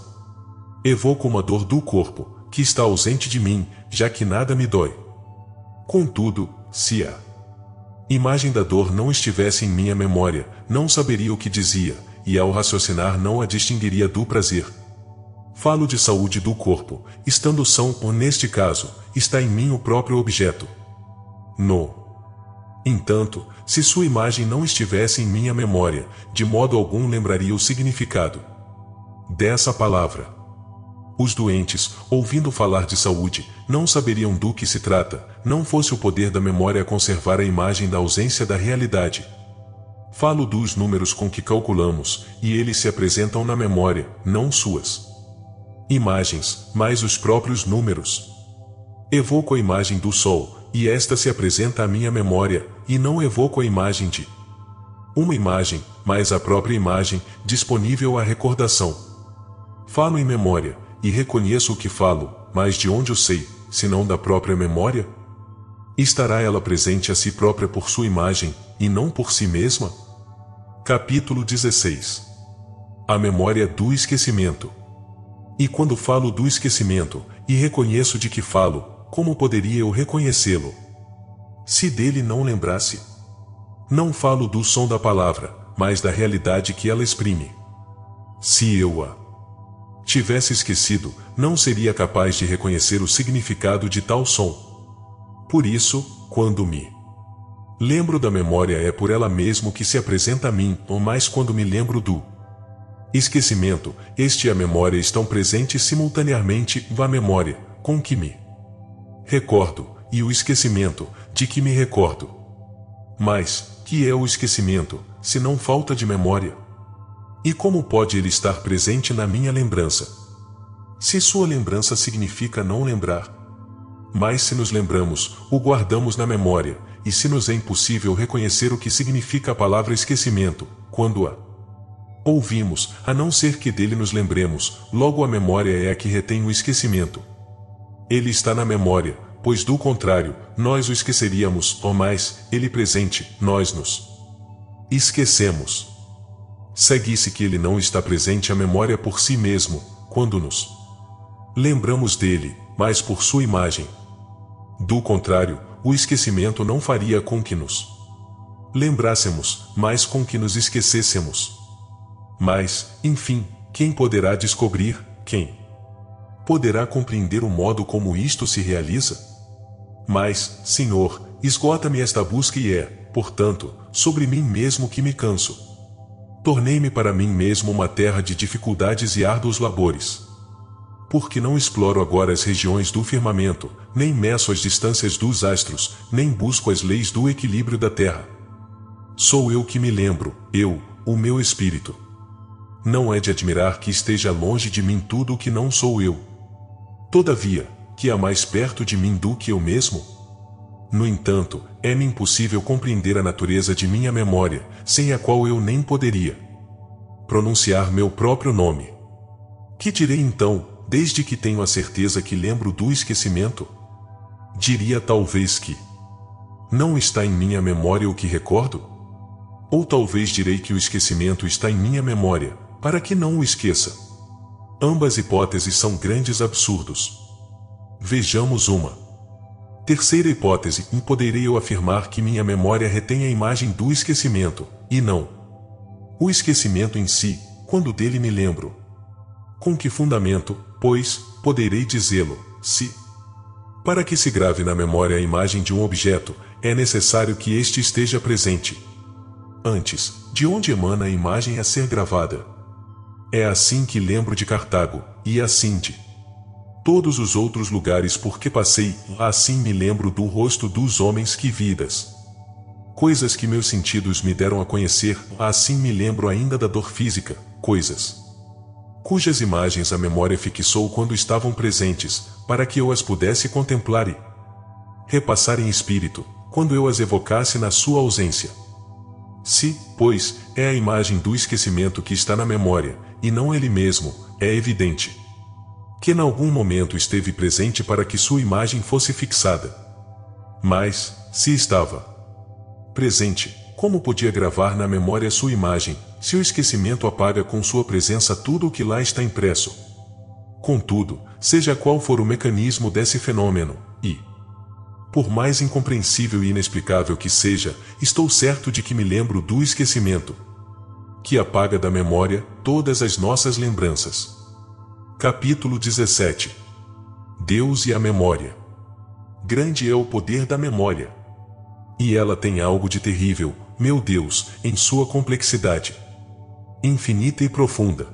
Speaker 1: Evoco uma dor do corpo, que está ausente de mim, já que nada me dói. Contudo, se a imagem da dor não estivesse em minha memória, não saberia o que dizia, e ao raciocinar não a distinguiria do prazer. Falo de saúde do corpo, estando são, ou neste caso, está em mim o próprio objeto. Entanto, se sua imagem não estivesse em minha memória, de modo algum lembraria o significado dessa palavra. Os doentes, ouvindo falar de saúde, não saberiam do que se trata, não fosse o poder da memória conservar a imagem da ausência da realidade. Falo dos números com que calculamos, e eles se apresentam na memória, não suas Imagens, mais os próprios números. Evoco a imagem do sol, e esta se apresenta à minha memória, e não evoco a imagem de uma imagem, mas a própria imagem, disponível à recordação. Falo em memória, e reconheço o que falo, mas de onde o sei, senão da própria memória? Estará ela presente a si própria por sua imagem, e não por si mesma? Capítulo 16. A memória do esquecimento. E quando falo do esquecimento, e reconheço de que falo, como poderia eu reconhecê-lo, se dele não lembrasse? Não falo do som da palavra, mas da realidade que ela exprime. Se eu a tivesse esquecido, não seria capaz de reconhecer o significado de tal som. Por isso, quando me lembro da memória é por ela mesmo que se apresenta a mim, ou mais quando me lembro do esquecimento, este e a memória estão presentes simultaneamente, a memória, com que me recordo, e o esquecimento, de que me recordo. Mas, que é o esquecimento, se não falta de memória? E como pode ele estar presente na minha lembrança? Se sua lembrança significa não lembrar. Mas se nos lembramos, o guardamos na memória, e se nos é impossível reconhecer o que significa a palavra esquecimento, quando a ouvimos, a não ser que dele nos lembremos, logo a memória é a que retém o esquecimento. Ele está na memória, pois do contrário, nós o esqueceríamos, ou mais, ele presente, nós nos esquecemos. Segue-se que ele não está presente a memória por si mesmo, quando nos lembramos dele, mas por sua imagem. Do contrário, o esquecimento não faria com que nos lembrássemos, mas com que nos esquecêssemos. Mas, enfim, quem poderá descobrir, quem poderá compreender o modo como isto se realiza? Mas, Senhor, esgota-me esta busca e é, portanto, sobre mim mesmo que me canso. Tornei-me para mim mesmo uma terra de dificuldades e árduos labores. Porque não exploro agora as regiões do firmamento, nem meço as distâncias dos astros, nem busco as leis do equilíbrio da terra. Sou eu que me lembro, eu, o meu espírito. Não é de admirar que esteja longe de mim tudo o que não sou eu. Todavia, que há mais perto de mim do que eu mesmo? No entanto, é-me impossível compreender a natureza de minha memória, sem a qual eu nem poderia pronunciar meu próprio nome. Que direi então, desde que tenho a certeza que lembro do esquecimento? Diria talvez que não está em minha memória o que recordo? Ou talvez direi que o esquecimento está em minha memória, para que não o esqueça. Ambas hipóteses são grandes absurdos. Vejamos uma. Terceira hipótese, poderei eu afirmar que minha memória retém a imagem do esquecimento, e não o esquecimento em si, quando dele me lembro. Com que fundamento, pois, poderei dizê-lo, se para que se grave na memória a imagem de um objeto, é necessário que este esteja presente. Antes, de onde emana a imagem a ser gravada? É assim que lembro de Cartago, e assim de todos os outros lugares por que passei, assim me lembro do rosto dos homens que vidas. Coisas que meus sentidos me deram a conhecer, assim me lembro ainda da dor física, coisas cujas imagens a memória fixou quando estavam presentes, para que eu as pudesse contemplar e repassar em espírito, quando eu as evocasse na sua ausência. Se, pois, é a imagem do esquecimento que está na memória, e não ele mesmo, é evidente que em algum momento esteve presente para que sua imagem fosse fixada. Mas, se estava presente, como podia gravar na memória sua imagem, se o esquecimento apaga com sua presença tudo o que lá está impresso? Contudo, seja qual for o mecanismo desse fenômeno, e por mais incompreensível e inexplicável que seja, estou certo de que me lembro do esquecimento, que apaga da memória todas as nossas lembranças. Capítulo 17. Deus e a memória. Grande é o poder da memória. E ela tem algo de terrível, meu Deus, em sua complexidade infinita e profunda.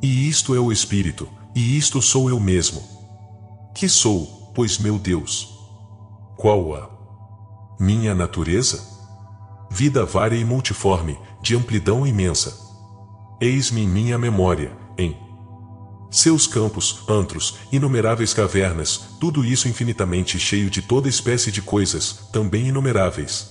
Speaker 1: E isto é o Espírito, e isto sou eu mesmo. Que sou, pois, meu Deus? Qual a minha natureza? Vida vária e multiforme, de amplidão imensa. Eis-me em minha memória, em Seus campos, antros, inumeráveis cavernas, tudo isso infinitamente cheio de toda espécie de coisas, também inumeráveis.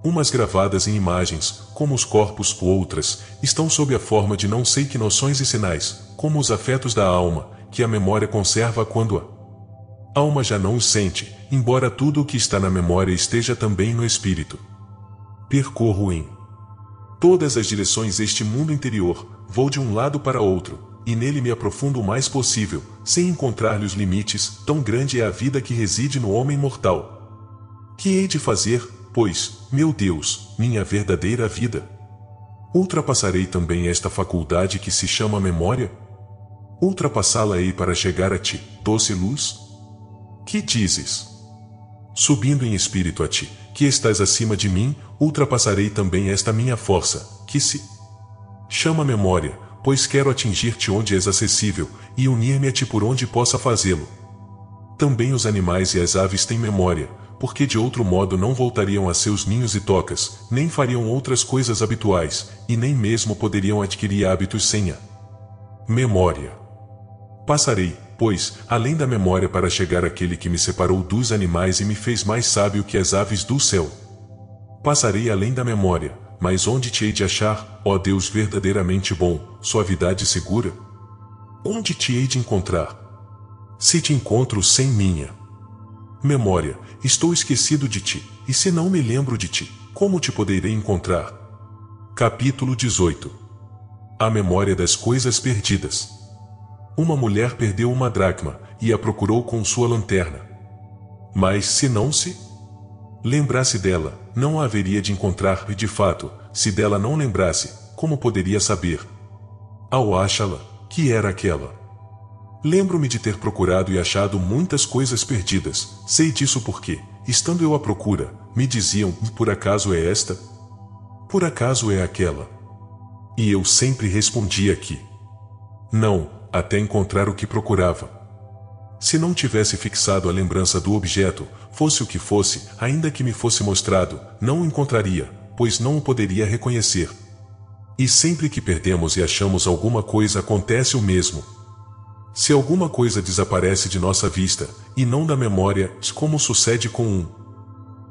Speaker 1: Umas gravadas em imagens, como os corpos, outras, estão sob a forma de não sei que noções e sinais, como os afetos da alma, que a memória conserva quando a alma já não os sente, embora tudo o que está na memória esteja também no espírito. Percorro em todas as direções este mundo interior, vou de um lado para outro, e nele me aprofundo o mais possível, sem encontrar-lhe os limites, tão grande é a vida que reside no homem mortal. Que hei de fazer, pois, meu Deus, minha verdadeira vida? Ultrapassarei também esta faculdade que se chama memória? Ultrapassá-la-ei para chegar a ti, doce luz? Que dizes? Subindo em espírito a ti, que estás acima de mim, ultrapassarei também esta minha força, que se chama memória, pois quero atingir-te onde és acessível, e unir-me a ti por onde possa fazê-lo. Também os animais e as aves têm memória, porque de outro modo não voltariam a seus ninhos e tocas, nem fariam outras coisas habituais, e nem mesmo poderiam adquirir hábitos sem a memória. Passarei, pois, além da memória para chegar àquele que me separou dos animais e me fez mais sábio que as aves do céu. Passarei além da memória, mas onde te hei de achar, ó Deus verdadeiramente bom, suavidade segura? Onde te hei de encontrar? Se te encontro sem minha memória, estou esquecido de ti, e se não me lembro de ti, como te poderei encontrar? Capítulo 18. A memória das coisas perdidas. Uma mulher perdeu uma dracma, e a procurou com sua lanterna. Mas se não se lembrasse dela, não a haveria de encontrar, e de fato, se dela não lembrasse, como poderia saber? Ao achá-la, que era aquela? Lembro-me de ter procurado e achado muitas coisas perdidas, sei disso porque, estando eu à procura, me diziam, por acaso é esta? Por acaso é aquela? E eu sempre respondia que não, até encontrar o que procurava. Se não tivesse fixado a lembrança do objeto, fosse o que fosse, ainda que me fosse mostrado, não o encontraria, pois não o poderia reconhecer. E sempre que perdemos e achamos alguma coisa acontece o mesmo. Se alguma coisa desaparece de nossa vista, e não da memória, como sucede com um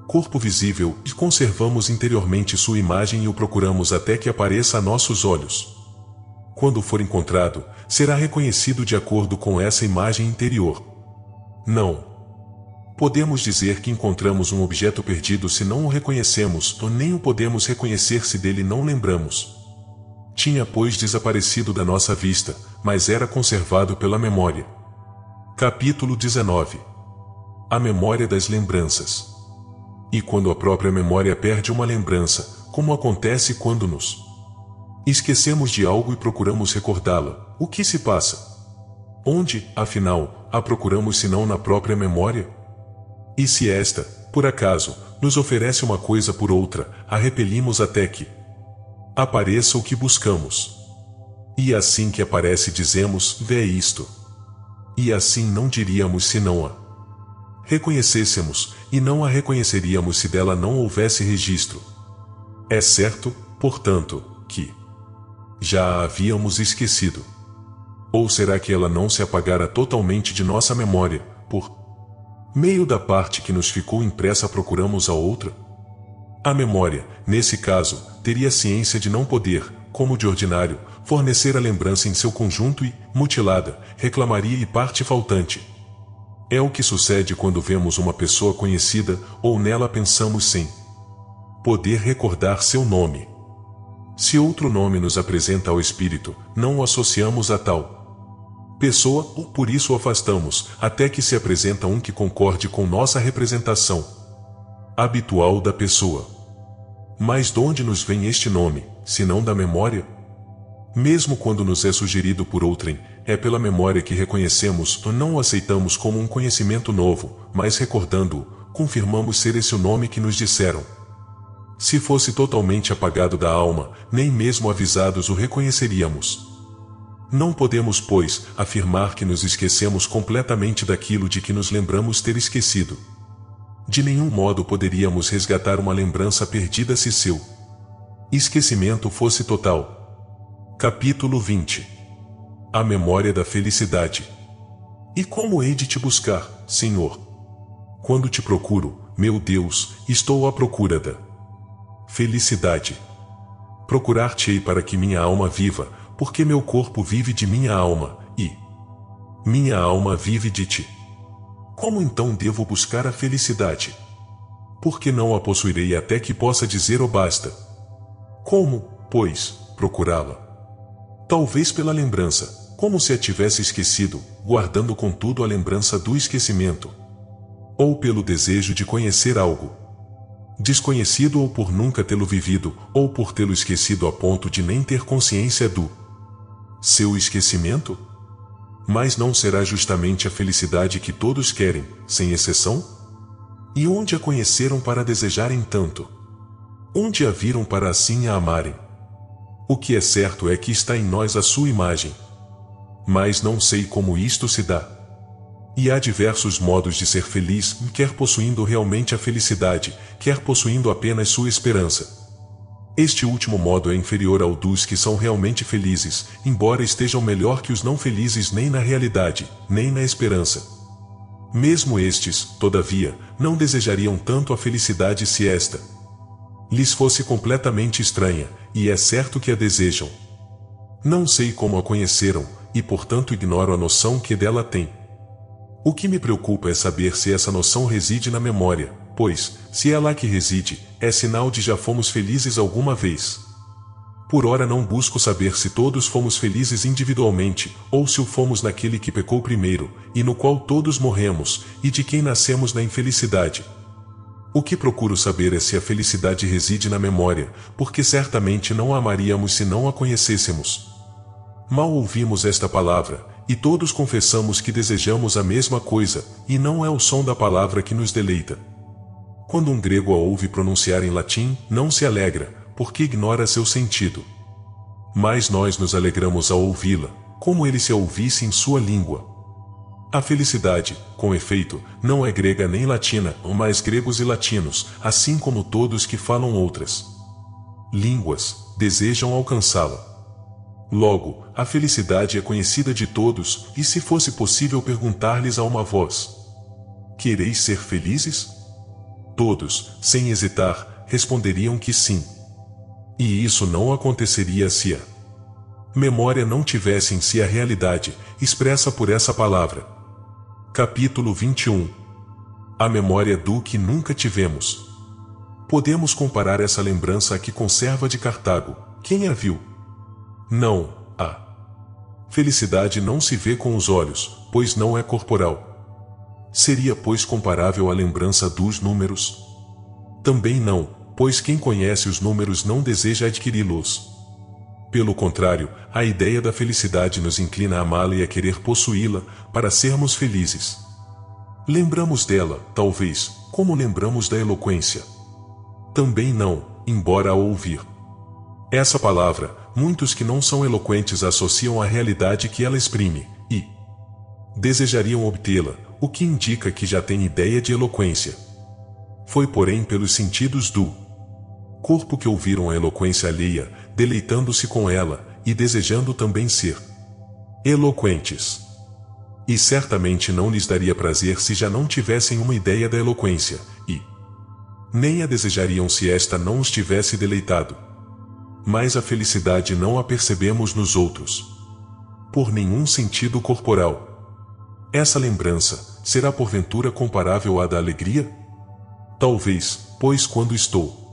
Speaker 1: corpo visível, e conservamos interiormente sua imagem e o procuramos até que apareça a nossos olhos. Quando for encontrado, será reconhecido de acordo com essa imagem interior. Não podemos dizer que encontramos um objeto perdido se não o reconhecemos, ou nem o podemos reconhecer se dele não lembramos. Tinha, pois, desaparecido da nossa vista, mas era conservado pela memória. Capítulo 19. A memória das lembranças. E quando a própria memória perde uma lembrança, como acontece quando nos esquecemos de algo e procuramos recordá-la, o que se passa? Onde, afinal, a procuramos senão na própria memória? E se esta, por acaso, nos oferece uma coisa por outra, a repelimos até que apareça o que buscamos. E assim que aparece dizemos, vê isto. E assim não diríamos se não a reconhecêssemos, e não a reconheceríamos se dela não houvesse registro. É certo, portanto, que já a havíamos esquecido. Ou será que ela não se apagara totalmente de nossa memória, por meio da parte que nos ficou impressa procuramos a outra? A memória, nesse caso, teria ciência de não poder, como de ordinário, fornecer a lembrança em seu conjunto e, mutilada, reclamaria e parte faltante. É o que sucede quando vemos uma pessoa conhecida, ou nela pensamos sem poder recordar seu nome. Se outro nome nos apresenta ao espírito, não o associamos a tal pessoa, ou por isso o afastamos, até que se apresenta um que concorde com nossa representação habitual da pessoa. Mas de onde nos vem este nome, se não da memória? Mesmo quando nos é sugerido por outrem, é pela memória que reconhecemos ou não o aceitamos como um conhecimento novo, mas recordando-o, confirmamos ser esse o nome que nos disseram. Se fosse totalmente apagado da alma, nem mesmo avisados o reconheceríamos. Não podemos, pois, afirmar que nos esquecemos completamente daquilo de que nos lembramos ter esquecido. De nenhum modo poderíamos resgatar uma lembrança perdida se seu esquecimento fosse total. Capítulo 20. A memória da felicidade. E como hei de te buscar, Senhor? Quando te procuro, meu Deus, estou à procura da felicidade. Procurar-te-ei para que minha alma viva, porque meu corpo vive de minha alma, e minha alma vive de ti. Como então devo buscar a felicidade? Porque não a possuirei até que possa dizer o basta. Como, pois, procurá-la? Talvez pela lembrança, como se a tivesse esquecido, guardando contudo a lembrança do esquecimento. Ou pelo desejo de conhecer algo desconhecido, ou por nunca tê-lo vivido, ou por tê-lo esquecido a ponto de nem ter consciência do seu esquecimento? Mas não será justamente a felicidade que todos querem, sem exceção? E onde a conheceram para desejarem tanto? Onde a viram para assim a amarem? O que é certo é que está em nós a sua imagem. Mas não sei como isto se dá. E há diversos modos de ser feliz, quer possuindo realmente a felicidade, quer possuindo apenas sua esperança. Este último modo é inferior ao dos que são realmente felizes, embora estejam melhor que os não felizes nem na realidade, nem na esperança. Mesmo estes, todavia, não desejariam tanto a felicidade se esta lhes fosse completamente estranha, e é certo que a desejam. Não sei como a conheceram, e portanto ignoro a noção que dela têm. O que me preocupa é saber se essa noção reside na memória, pois, se é lá que reside, é sinal de já fomos felizes alguma vez. Por ora não busco saber se todos fomos felizes individualmente, ou se o fomos naquele que pecou primeiro, e no qual todos morremos, e de quem nascemos na infelicidade. O que procuro saber é se a felicidade reside na memória, porque certamente não a amaríamos se não a conhecêssemos. Mal ouvimos esta palavra, e todos confessamos que desejamos a mesma coisa, e não é o som da palavra que nos deleita. Quando um grego a ouve pronunciar em latim, não se alegra, porque ignora seu sentido. Mas nós nos alegramos ao ouvi-la, como ele se a ouvisse em sua língua. A felicidade, com efeito, não é grega nem latina, mas gregos e latinos, assim como todos que falam outras línguas, desejam alcançá-la. Logo, a felicidade é conhecida de todos, e se fosse possível perguntar-lhes a uma voz: quereis ser felizes? Todos, sem hesitar, responderiam que sim. E isso não aconteceria se a memória não tivesse em si a realidade, expressa por essa palavra. Capítulo 21. A memória do que nunca tivemos. Podemos comparar essa lembrança à que conserva de Cartago. Quem a viu? Não, a felicidade não se vê com os olhos, pois não é corporal. Seria, pois, comparável à lembrança dos números? Também não, pois quem conhece os números não deseja adquiri-los. Pelo contrário, a ideia da felicidade nos inclina a amá-la e a querer possuí-la, para sermos felizes. Lembramos dela, talvez, como lembramos da eloquência. Também não, embora a ouvir essa palavra, muitos que não são eloquentes associam à realidade que ela exprime, e desejariam obtê-la, o que indica que já têm ideia de eloquência. Foi, porém, pelos sentidos do corpo que ouviram a eloquência alheia, deleitando-se com ela, e desejando também ser eloquentes. E certamente não lhes daria prazer se já não tivessem uma ideia da eloquência, e nem a desejariam se esta não os tivesse deleitado. Mas a felicidade não a percebemos nos outros, por nenhum sentido corporal. Essa lembrança será porventura comparável à da alegria? Talvez, pois quando estou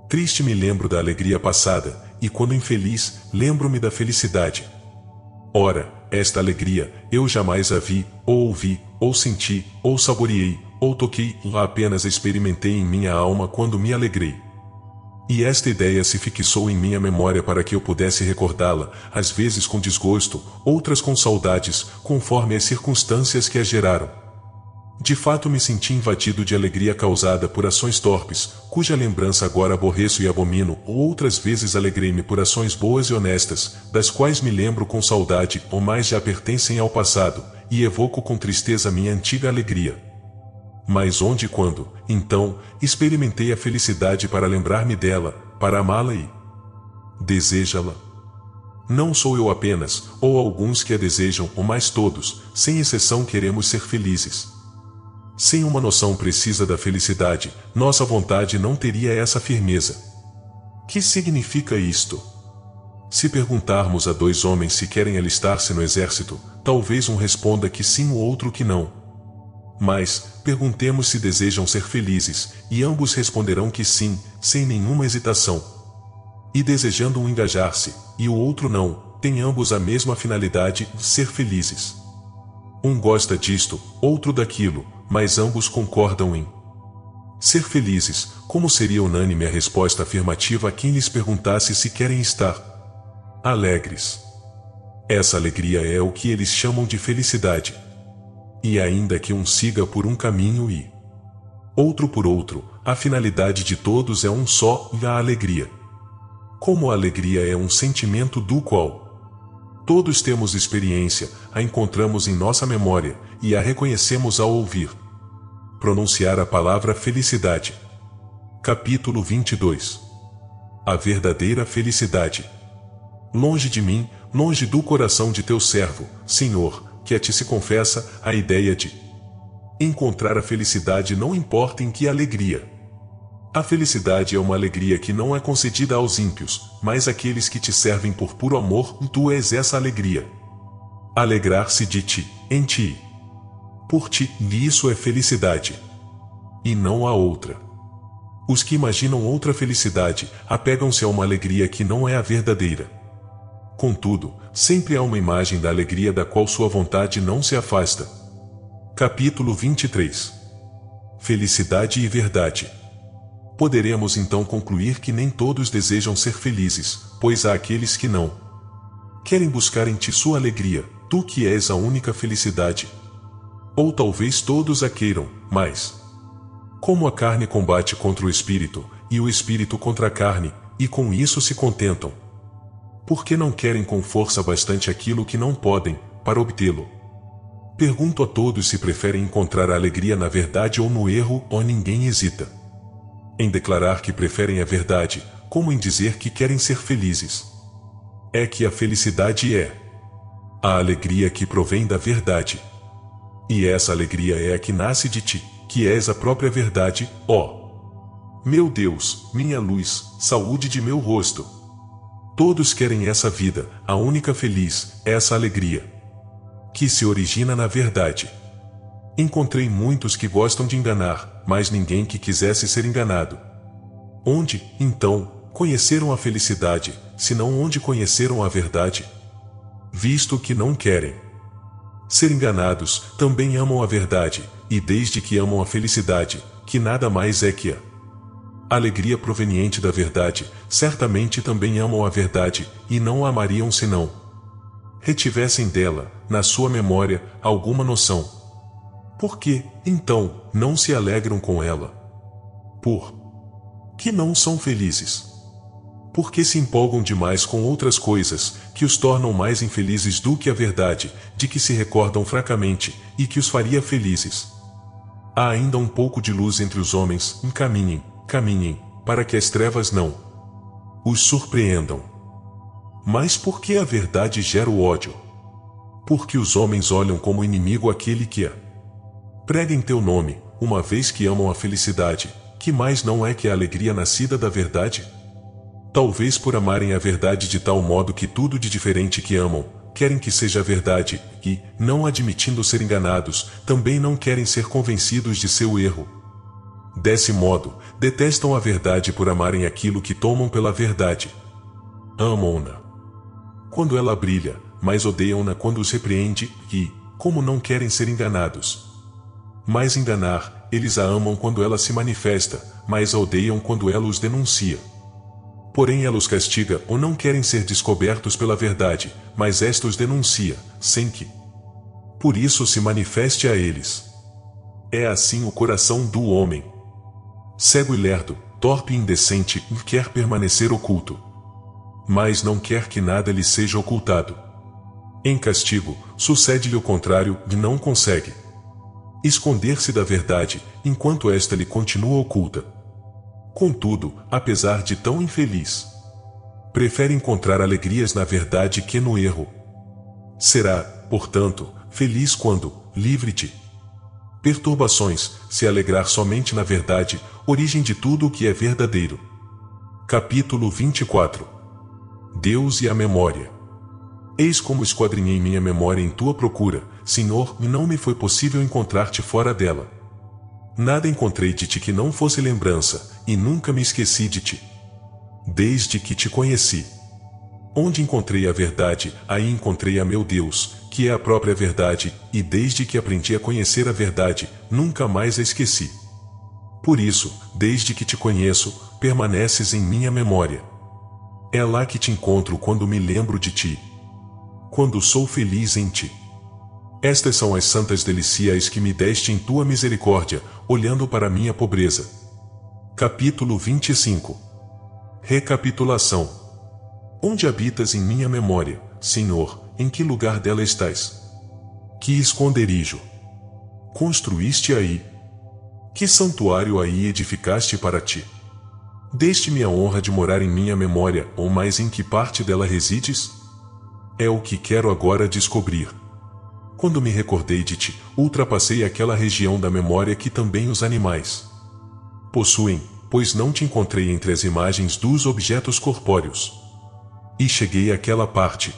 Speaker 1: triste me lembro da alegria passada, e quando infeliz, lembro-me da felicidade. Ora, esta alegria, eu jamais a vi, ou ouvi, ou senti, ou saboreei, ou toquei, apenas a experimentei em minha alma quando me alegrei. E esta ideia se fixou em minha memória para que eu pudesse recordá-la, às vezes com desgosto, outras com saudades, conforme as circunstâncias que a geraram. De fato me senti invadido de alegria causada por ações torpes, cuja lembrança agora aborreço e abomino, ou outras vezes alegrei-me por ações boas e honestas, das quais me lembro com saudade, ou mais já pertencem ao passado, e evoco com tristeza minha antiga alegria. Mas onde e quando, então, experimentei a felicidade para lembrar-me dela, para amá-la e desejá-la? Não sou eu apenas, ou alguns que a desejam, mas todos, sem exceção, queremos ser felizes. Sem uma noção precisa da felicidade, nossa vontade não teria essa firmeza. Que significa isto? Se perguntarmos a dois homens se querem alistar-se no exército, talvez um responda que sim, o outro que não. Mas, perguntemos se desejam ser felizes, e ambos responderão que sim, sem nenhuma hesitação. E desejando um engajar-se, e o outro não, têm ambos a mesma finalidade, ser felizes. Um gosta disto, outro daquilo, mas ambos concordam em ser felizes. Como seria unânime a resposta afirmativa a quem lhes perguntasse se querem estar alegres? Essa alegria é o que eles chamam de felicidade. E ainda que um siga por um caminho e outro por outro, a finalidade de todos é um só, a alegria. Como a alegria é um sentimento do qual todos temos experiência, a encontramos em nossa memória, e a reconhecemos ao ouvir pronunciar a palavra felicidade. Capítulo 22. A verdadeira felicidade. Longe de mim, longe do coração de teu servo, Senhor, que a ti se confessa, a ideia de encontrar a felicidade não importa em que alegria. A felicidade é uma alegria que não é concedida aos ímpios, mas àqueles que te servem por puro amor, tu és essa alegria. Alegrar-se de ti, em ti. Por ti, e isso é felicidade. E não há outra. Os que imaginam outra felicidade, apegam-se a uma alegria que não é a verdadeira. Contudo, sempre há uma imagem da alegria da qual sua vontade não se afasta. Capítulo 23. Felicidade e verdade. Poderemos então concluir que nem todos desejam ser felizes, pois há aqueles que não querem buscar em ti sua alegria, tu que és a única felicidade. Ou talvez todos a queiram, mas como a carne combate contra o espírito, e o espírito contra a carne, e com isso se contentam, porque não querem com força bastante aquilo que não podem, para obtê-lo. Pergunto a todos se preferem encontrar a alegria na verdade ou no erro, ou ninguém hesita em declarar que preferem a verdade, como em dizer que querem ser felizes. É que a felicidade é a alegria que provém da verdade. E essa alegria é a que nasce de ti, que és a própria verdade, ó meu Deus, minha luz, saúde de meu rosto. Todos querem essa vida, a única feliz, essa alegria que se origina na verdade. Encontrei muitos que gostam de enganar, mas ninguém que quisesse ser enganado. Onde, então, conheceram a felicidade, senão onde conheceram a verdade? Visto que não querem ser enganados, também amam a verdade, e desde que amam a felicidade, que nada mais é que a alegria proveniente da verdade, certamente também amam a verdade, e não a amariam se não retivessem dela, na sua memória, alguma noção. Por que, então, não se alegram com ela? Por que não são felizes? Porque se empolgam demais com outras coisas, que os tornam mais infelizes do que a verdade, de que se recordam fracamente, e que os faria felizes. Há ainda um pouco de luz entre os homens, caminhem, caminhem, para que as trevas não os surpreendam. Mas por que a verdade gera o ódio? Porque os homens olham como inimigo aquele que é prega em teu nome, uma vez que amam a felicidade, que mais não é que a alegria nascida da verdade? Talvez por amarem a verdade de tal modo que tudo de diferente que amam, querem que seja verdade, e, não admitindo ser enganados, também não querem ser convencidos de seu erro. Desse modo, detestam a verdade por amarem aquilo que tomam pela verdade. Amam-na quando ela brilha, mas odeiam-na quando os repreende, e, como não querem ser enganados, mas enganar, eles a amam quando ela se manifesta, mas a odeiam quando ela os denuncia. Porém ela os castiga ou não querem ser descobertos pela verdade, mas esta os denuncia, sem que por isso se manifeste a eles. É assim o coração do homem. Cego e lerdo, torpe e indecente, quer permanecer oculto, mas não quer que nada lhe seja ocultado. Em castigo, sucede-lhe o contrário, e não consegue esconder-se da verdade, enquanto esta lhe continua oculta. Contudo, apesar de tão infeliz Prefere encontrar alegrias na verdade que no erro. Será, portanto, feliz quando, livre de perturbações, se alegrar somente na verdade, origem de tudo o que é verdadeiro. Capítulo 24. Deus e a memória. Eis como esquadrinhei minha memória em tua procura, Senhor, e não me foi possível encontrar-te fora dela. Nada encontrei de ti que não fosse lembrança, e nunca me esqueci de ti. Desde que te conheci. Onde encontrei a verdade, aí encontrei a meu Deus, que é a própria verdade, e desde que aprendi a conhecer a verdade, nunca mais a esqueci. Por isso, desde que te conheço, permaneces em minha memória. É lá que te encontro quando me lembro de ti. Quando sou feliz em ti. Estas são as santas delícias que me deste em tua misericórdia, olhando para minha pobreza. Capítulo 25. Recapitulação. Onde habitas em minha memória, Senhor, em que lugar dela estás? Que esconderijo construíste aí? Que santuário aí edificaste para ti? Deste-me a honra de morar em minha memória, ou mais em que parte dela resides? É o que quero agora descobrir. Quando me recordei de ti, ultrapassei aquela região da memória que também os animais possuem, pois não te encontrei entre as imagens dos objetos corpóreos. E cheguei àquela parte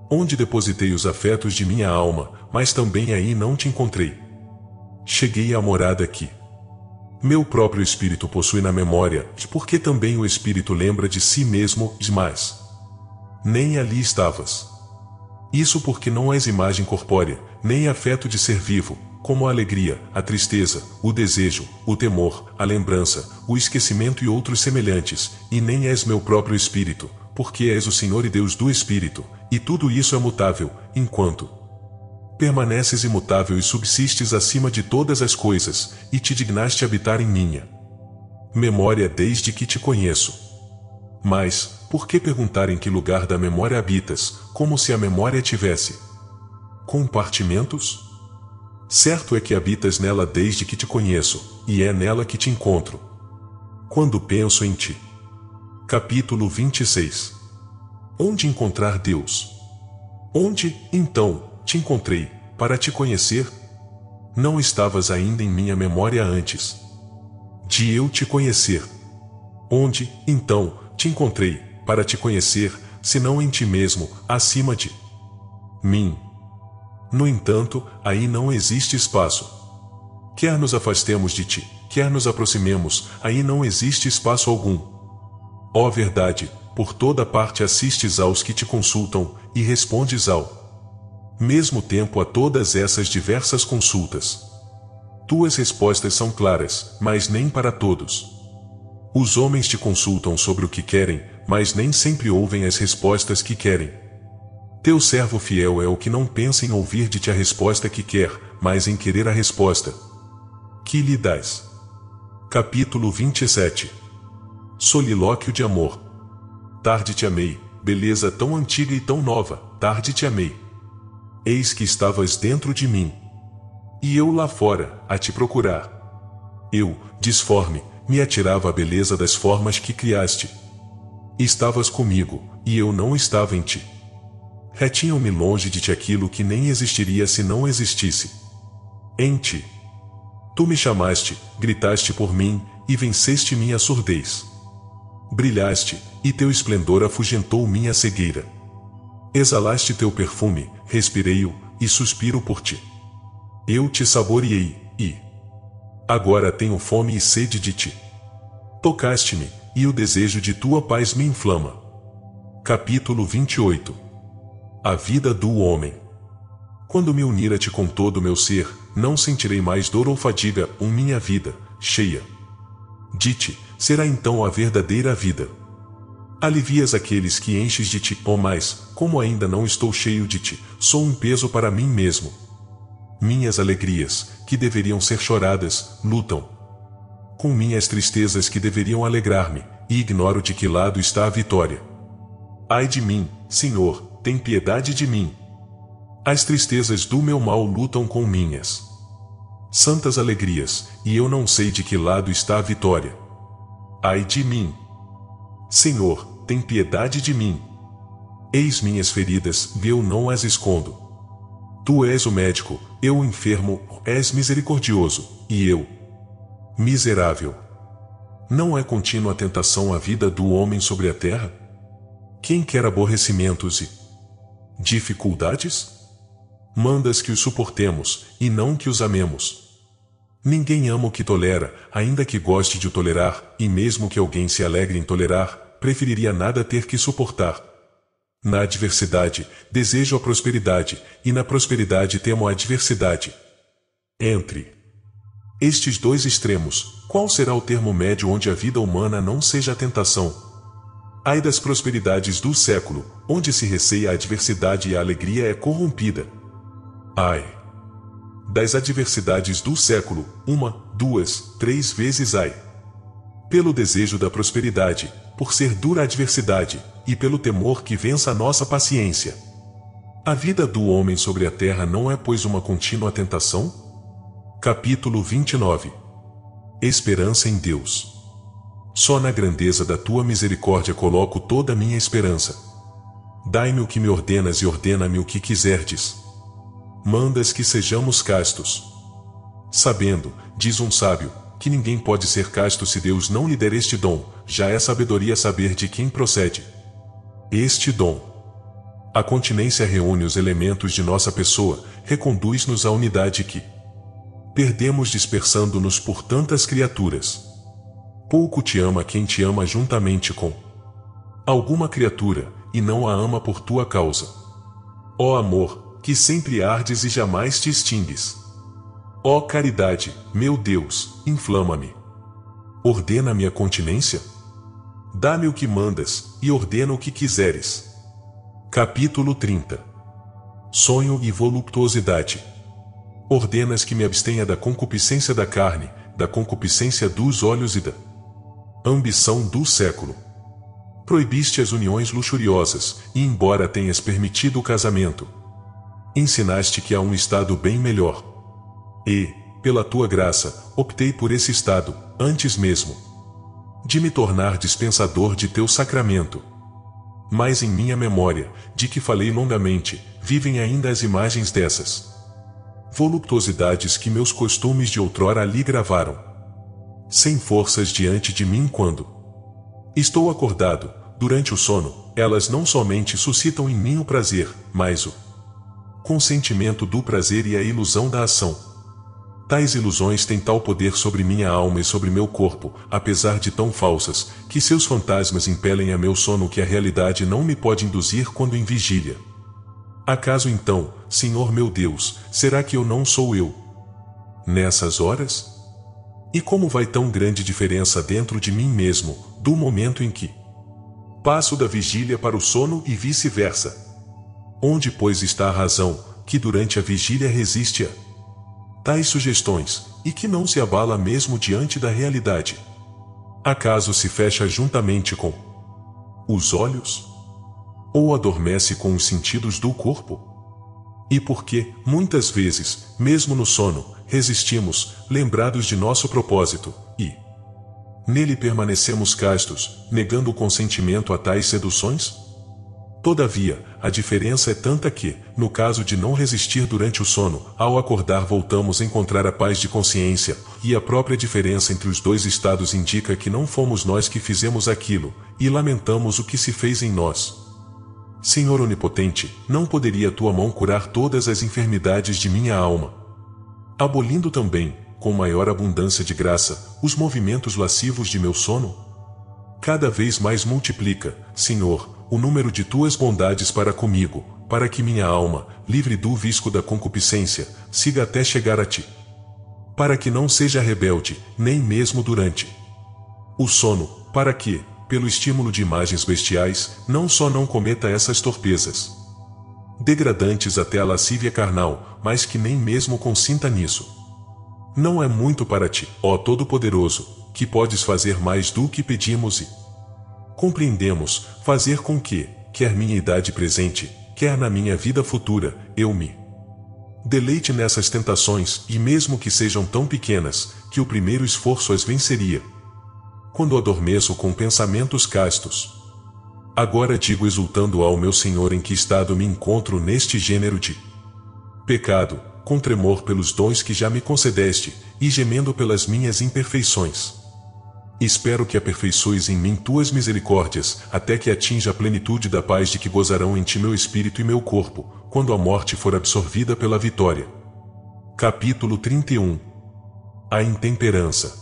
Speaker 1: onde depositei os afetos de minha alma, mas também aí não te encontrei. Cheguei à morada que meu próprio espírito possui na memória, porque também o espírito lembra de si mesmo, mas nem ali estavas. Isso porque não és imagem corpórea, nem afeto de ser vivo, como a alegria, a tristeza, o desejo, o temor, a lembrança, o esquecimento e outros semelhantes, e nem és meu próprio espírito, porque és o Senhor e Deus do Espírito, e tudo isso é mutável, enquanto permaneces imutável e subsistes acima de todas as coisas, e te dignaste habitar em minha memória desde que te conheço. Mas, por que perguntar em que lugar da memória habitas, como se a memória tivesse compartimentos? Certo é que habitas nela desde que te conheço, e é nela que te encontro. Quando penso em ti. Capítulo 26. Onde encontrar Deus? Onde, então, te encontrei, para te conhecer? Não estavas ainda em minha memória antes de eu te conhecer. Onde, então, te encontrei, para te conhecer, senão em ti mesmo, acima de mim? No entanto, aí não existe espaço. Quer nos afastemos de ti, quer nos aproximemos, aí não existe espaço algum. Ó verdade, por toda parte assistes aos que te consultam, e respondes ao mesmo tempo a todas essas diversas consultas. Tuas respostas são claras, mas nem para todos. Os homens te consultam sobre o que querem, mas nem sempre ouvem as respostas que querem. Teu servo fiel é o que não pensa em ouvir de ti a resposta que quer, mas em querer a resposta que lhe dás. Capítulo 27. Solilóquio de amor. Tarde te amei, beleza tão antiga e tão nova, tarde te amei. Eis que estavas dentro de mim, e eu lá fora, a te procurar. Eu, disforme, me atirava à beleza das formas que criaste. Estavas comigo, e eu não estava em ti. Retinham-me longe de ti aquilo que nem existiria se não existisse em ti. Tu me chamaste, gritaste por mim, e venceste minha surdez. Brilhaste, e teu esplendor afugentou minha cegueira. Exalaste teu perfume, respirei-o, e suspiro por ti. Eu te saboreei, e agora tenho fome e sede de ti. Tocaste-me, e o desejo de tua paz me inflama. Capítulo 28. A vida do homem. Quando me unir a ti com todo o meu ser, não sentirei mais dor ou fadiga, minha vida, cheia de ti, será então a verdadeira vida. Alivias aqueles que enches de ti, mas, como ainda não estou cheio de ti, sou um peso para mim mesmo. Minhas alegrias, que deveriam ser choradas, lutam com minhas tristezas que deveriam alegrar-me, e ignoro de que lado está a vitória. Ai de mim, Senhor, tem piedade de mim. As tristezas do meu mal lutam com minhas santas alegrias, e eu não sei de que lado está a vitória. Ai de mim! Senhor, tem piedade de mim. Eis minhas feridas, eu não as escondo. Tu és o médico, eu o enfermo, és misericordioso, e eu, miserável. Não é contínua a tentação a vida do homem sobre a terra? Quem quer aborrecimentos e dificuldades? Mandas que os suportemos, e não que os amemos. Ninguém ama o que tolera, ainda que goste de o tolerar, e mesmo que alguém se alegre em tolerar, preferiria nada ter que suportar. Na adversidade, desejo a prosperidade, e na prosperidade temo a adversidade. Entre estes dois extremos, qual será o termo médio onde a vida humana não seja a tentação? Ai das prosperidades do século, onde se receia a adversidade e a alegria é corrompida. Ai das adversidades do século, 1, 2, 3 vezes ai. Pelo desejo da prosperidade, por ser dura a adversidade, e pelo temor que vença a nossa paciência. A vida do homem sobre a terra não é, pois, uma contínua tentação? Capítulo 29. Esperança em Deus. Só na grandeza da tua misericórdia coloco toda a minha esperança. Dai-me o que me ordenas e ordena-me o que quiserdes. Mandas que sejamos castos. Sabendo, diz um sábio, que ninguém pode ser casto se Deus não lhe der este dom, já é sabedoria saber de quem procede este dom. A continência reúne os elementos de nossa pessoa, reconduz-nos à unidade que perdemos dispersando-nos por tantas criaturas. Pouco te ama quem te ama juntamente com alguma criatura, e não a ama por tua causa. Ó amor, que sempre ardes e jamais te extingues. Ó caridade, meu Deus, inflama-me. Ordena-me a continência? Dá-me o que mandas, e ordena o que quiseres. Capítulo 30. Sonho e voluptuosidade. Ordenas que me abstenha da concupiscência da carne, da concupiscência dos olhos e da ambição do século. Proibiste as uniões luxuriosas, e embora tenhas permitido o casamento, ensinaste que há um estado bem melhor. E, pela tua graça, optei por esse estado, antes mesmo de me tornar dispensador de teu sacramento. Mas em minha memória, de que falei longamente, vivem ainda as imagens dessas voluptuosidades que meus costumes de outrora ali gravaram. Sem forças diante de mim quando estou acordado, durante o sono, elas não somente suscitam em mim o prazer, mas o consentimento do prazer e a ilusão da ação. Tais ilusões têm tal poder sobre minha alma e sobre meu corpo, apesar de tão falsas, que seus fantasmas impelem a meu sono que a realidade não me pode induzir quando em vigília. Acaso então, Senhor meu Deus, será que eu não sou eu nessas horas? E como vai tão grande diferença dentro de mim mesmo, do momento em que passo da vigília para o sono e vice-versa? Onde, pois, está a razão, que durante a vigília resiste a tais sugestões, e que não se abala mesmo diante da realidade? Acaso se fecha juntamente com os olhos? Ou adormece com os sentidos do corpo? E por que, muitas vezes, mesmo no sono, resistimos, lembrados de nosso propósito, e nele permanecemos castos, negando o consentimento a tais seduções? Todavia, a diferença é tanta que, no caso de não resistir durante o sono, ao acordar voltamos a encontrar a paz de consciência, e a própria diferença entre os dois estados indica que não fomos nós que fizemos aquilo, e lamentamos o que se fez em nós. Senhor onipotente, não poderia tua mão curar todas as enfermidades de minha alma, abolindo também, com maior abundância de graça, os movimentos lascivos de meu sono? Cada vez mais multiplica, Senhor, o número de tuas bondades para comigo, para que minha alma, livre do visco da concupiscência, siga até chegar a ti. Para que não seja rebelde, nem mesmo durante o sono, para que, pelo estímulo de imagens bestiais, não só não cometa essas torpezas degradantes até a lascívia carnal, mas que nem mesmo consinta nisso. Não é muito para ti, ó Todo-Poderoso, que podes fazer mais do que pedimos e compreendemos, fazer com que, quer minha idade presente, quer na minha vida futura, eu me deleite nessas tentações, e mesmo que sejam tão pequenas, que o primeiro esforço as venceria. Quando adormeço com pensamentos castos, Agora digo exultando ao meu Senhor em que estado me encontro neste gênero de pecado, com tremor pelos dons que já me concedeste, e gemendo pelas minhas imperfeições. Espero que aperfeiçoes em mim tuas misericórdias, até que atinja a plenitude da paz de que gozarão em ti meu espírito e meu corpo, quando a morte for absorvida pela vitória. Capítulo 31. A intemperança.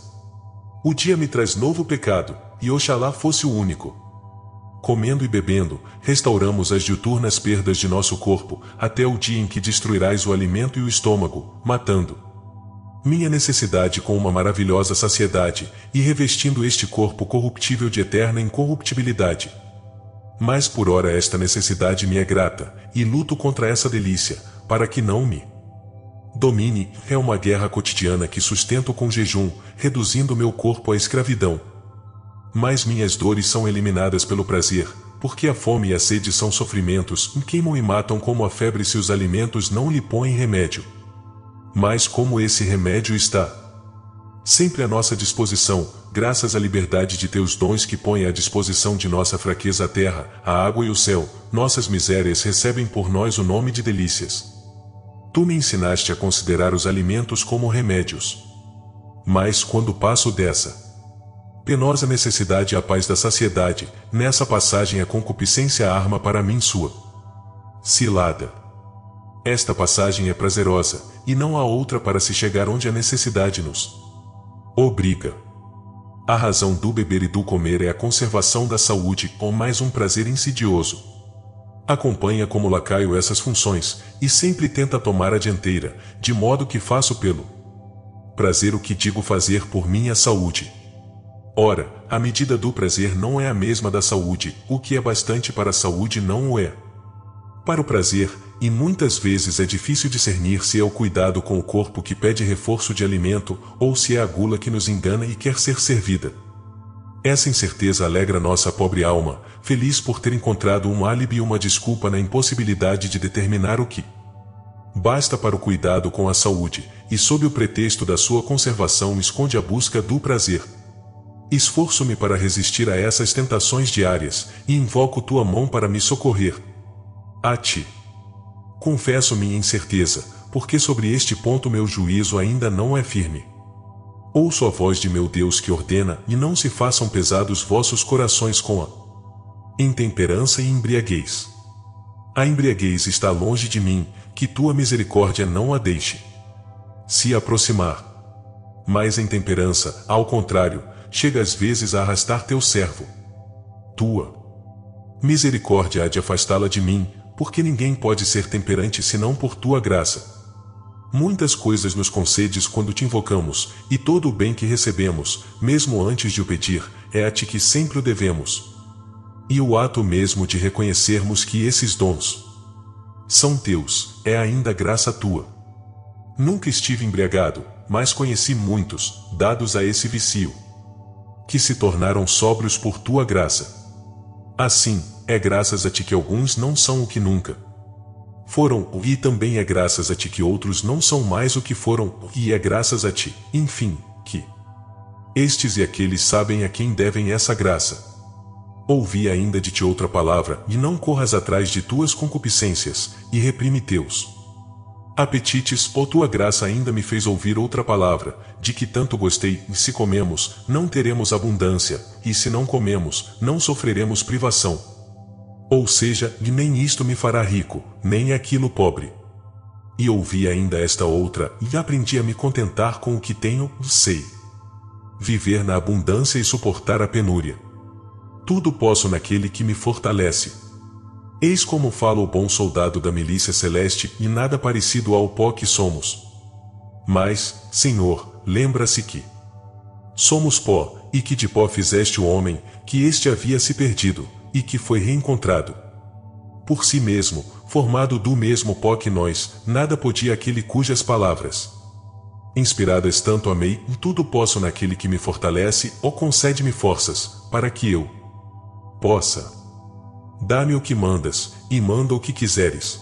Speaker 1: O dia me traz novo pecado, e oxalá fosse o único. Comendo e bebendo, restauramos as diuturnas perdas de nosso corpo, até o dia em que destruirás o alimento e o estômago, matando minha necessidade com uma maravilhosa saciedade, e revestindo este corpo corruptível de eterna incorruptibilidade. Mas por ora esta necessidade me é grata, e luto contra essa delícia, para que não me domine. É uma guerra cotidiana que sustento com jejum, reduzindo meu corpo à escravidão. Mas minhas dores são eliminadas pelo prazer, porque a fome e a sede são sofrimentos, queimam e matam como a febre se os alimentos não lhe põem remédio. Mas como esse remédio está sempre à nossa disposição, graças à liberdade de teus dons que põe à disposição de nossa fraqueza a terra, a água e o céu, nossas misérias recebem por nós o nome de delícias. Tu me ensinaste a considerar os alimentos como remédios. Mas quando passo dessa penosa necessidade à paz da saciedade, nessa passagem a concupiscência arma para mim sua cilada. Esta passagem é prazerosa, e não há outra para se chegar onde a necessidade nos obriga. A razão do beber e do comer é a conservação da saúde, ou mais um prazer insidioso. Acompanha como lacaio essas funções, e sempre tenta tomar a dianteira, de modo que faço pelo prazer o que digo fazer por minha saúde. Ora, a medida do prazer não é a mesma da saúde, o que é bastante para a saúde não o é para o prazer, e muitas vezes é difícil discernir se é o cuidado com o corpo que pede reforço de alimento, ou se é a gula que nos engana e quer ser servida. Essa incerteza alegra nossa pobre alma, feliz por ter encontrado um álibi e uma desculpa na impossibilidade de determinar o que basta para o cuidado com a saúde, e sob o pretexto da sua conservação esconde a busca do prazer. Esforço-me para resistir a essas tentações diárias, e invoco tua mão para me socorrer. A ti confesso minha incerteza, porque sobre este ponto meu juízo ainda não é firme. Ouço a voz de meu Deus que ordena, e não se façam pesados vossos corações com a intemperança e embriaguez. A embriaguez está longe de mim, que tua misericórdia não a deixe se aproximar. Mas a intemperança, ao contrário, chega às vezes a arrastar teu servo. Tua misericórdia há de afastá-la de mim, porque ninguém pode ser temperante senão por tua graça. Muitas coisas nos concedes quando te invocamos, e todo o bem que recebemos, mesmo antes de o pedir, é a ti que sempre o devemos. E o ato mesmo de reconhecermos que esses dons são teus, é ainda graça tua. Nunca estive embriagado, mas conheci muitos, dados a esse vício, que se tornaram sóbrios por tua graça. Assim, é graças a ti que alguns não são o que nunca foram, e também é graças a ti que outros não são mais o que foram, e é graças a ti, enfim, que estes e aqueles sabem a quem devem essa graça. Ouvi ainda de ti outra palavra, e não corras atrás de tuas concupiscências, e reprime teus apetites, ou tua graça ainda me fez ouvir outra palavra, de que tanto gostei, e se comemos, não teremos abundância, e se não comemos, não sofreremos privação. Ou seja, e nem isto me fará rico, nem aquilo pobre. E ouvi ainda esta outra, e aprendi a me contentar com o que tenho, sei viver na abundância e suportar a penúria. Tudo posso naquele que me fortalece. Eis como fala o bom soldado da milícia celeste, e nada parecido ao pó que somos. Mas, Senhor, lembra-se que somos pó, e que de pó fizeste o homem, que este havia se perdido, e que foi reencontrado por si mesmo, formado do mesmo pó que nós, nada podia aquele cujas palavras inspiradas tanto amei, e tudo posso naquele que me fortalece, ou concede-me forças, para que eu possa. Dá-me o que mandas, e manda o que quiseres.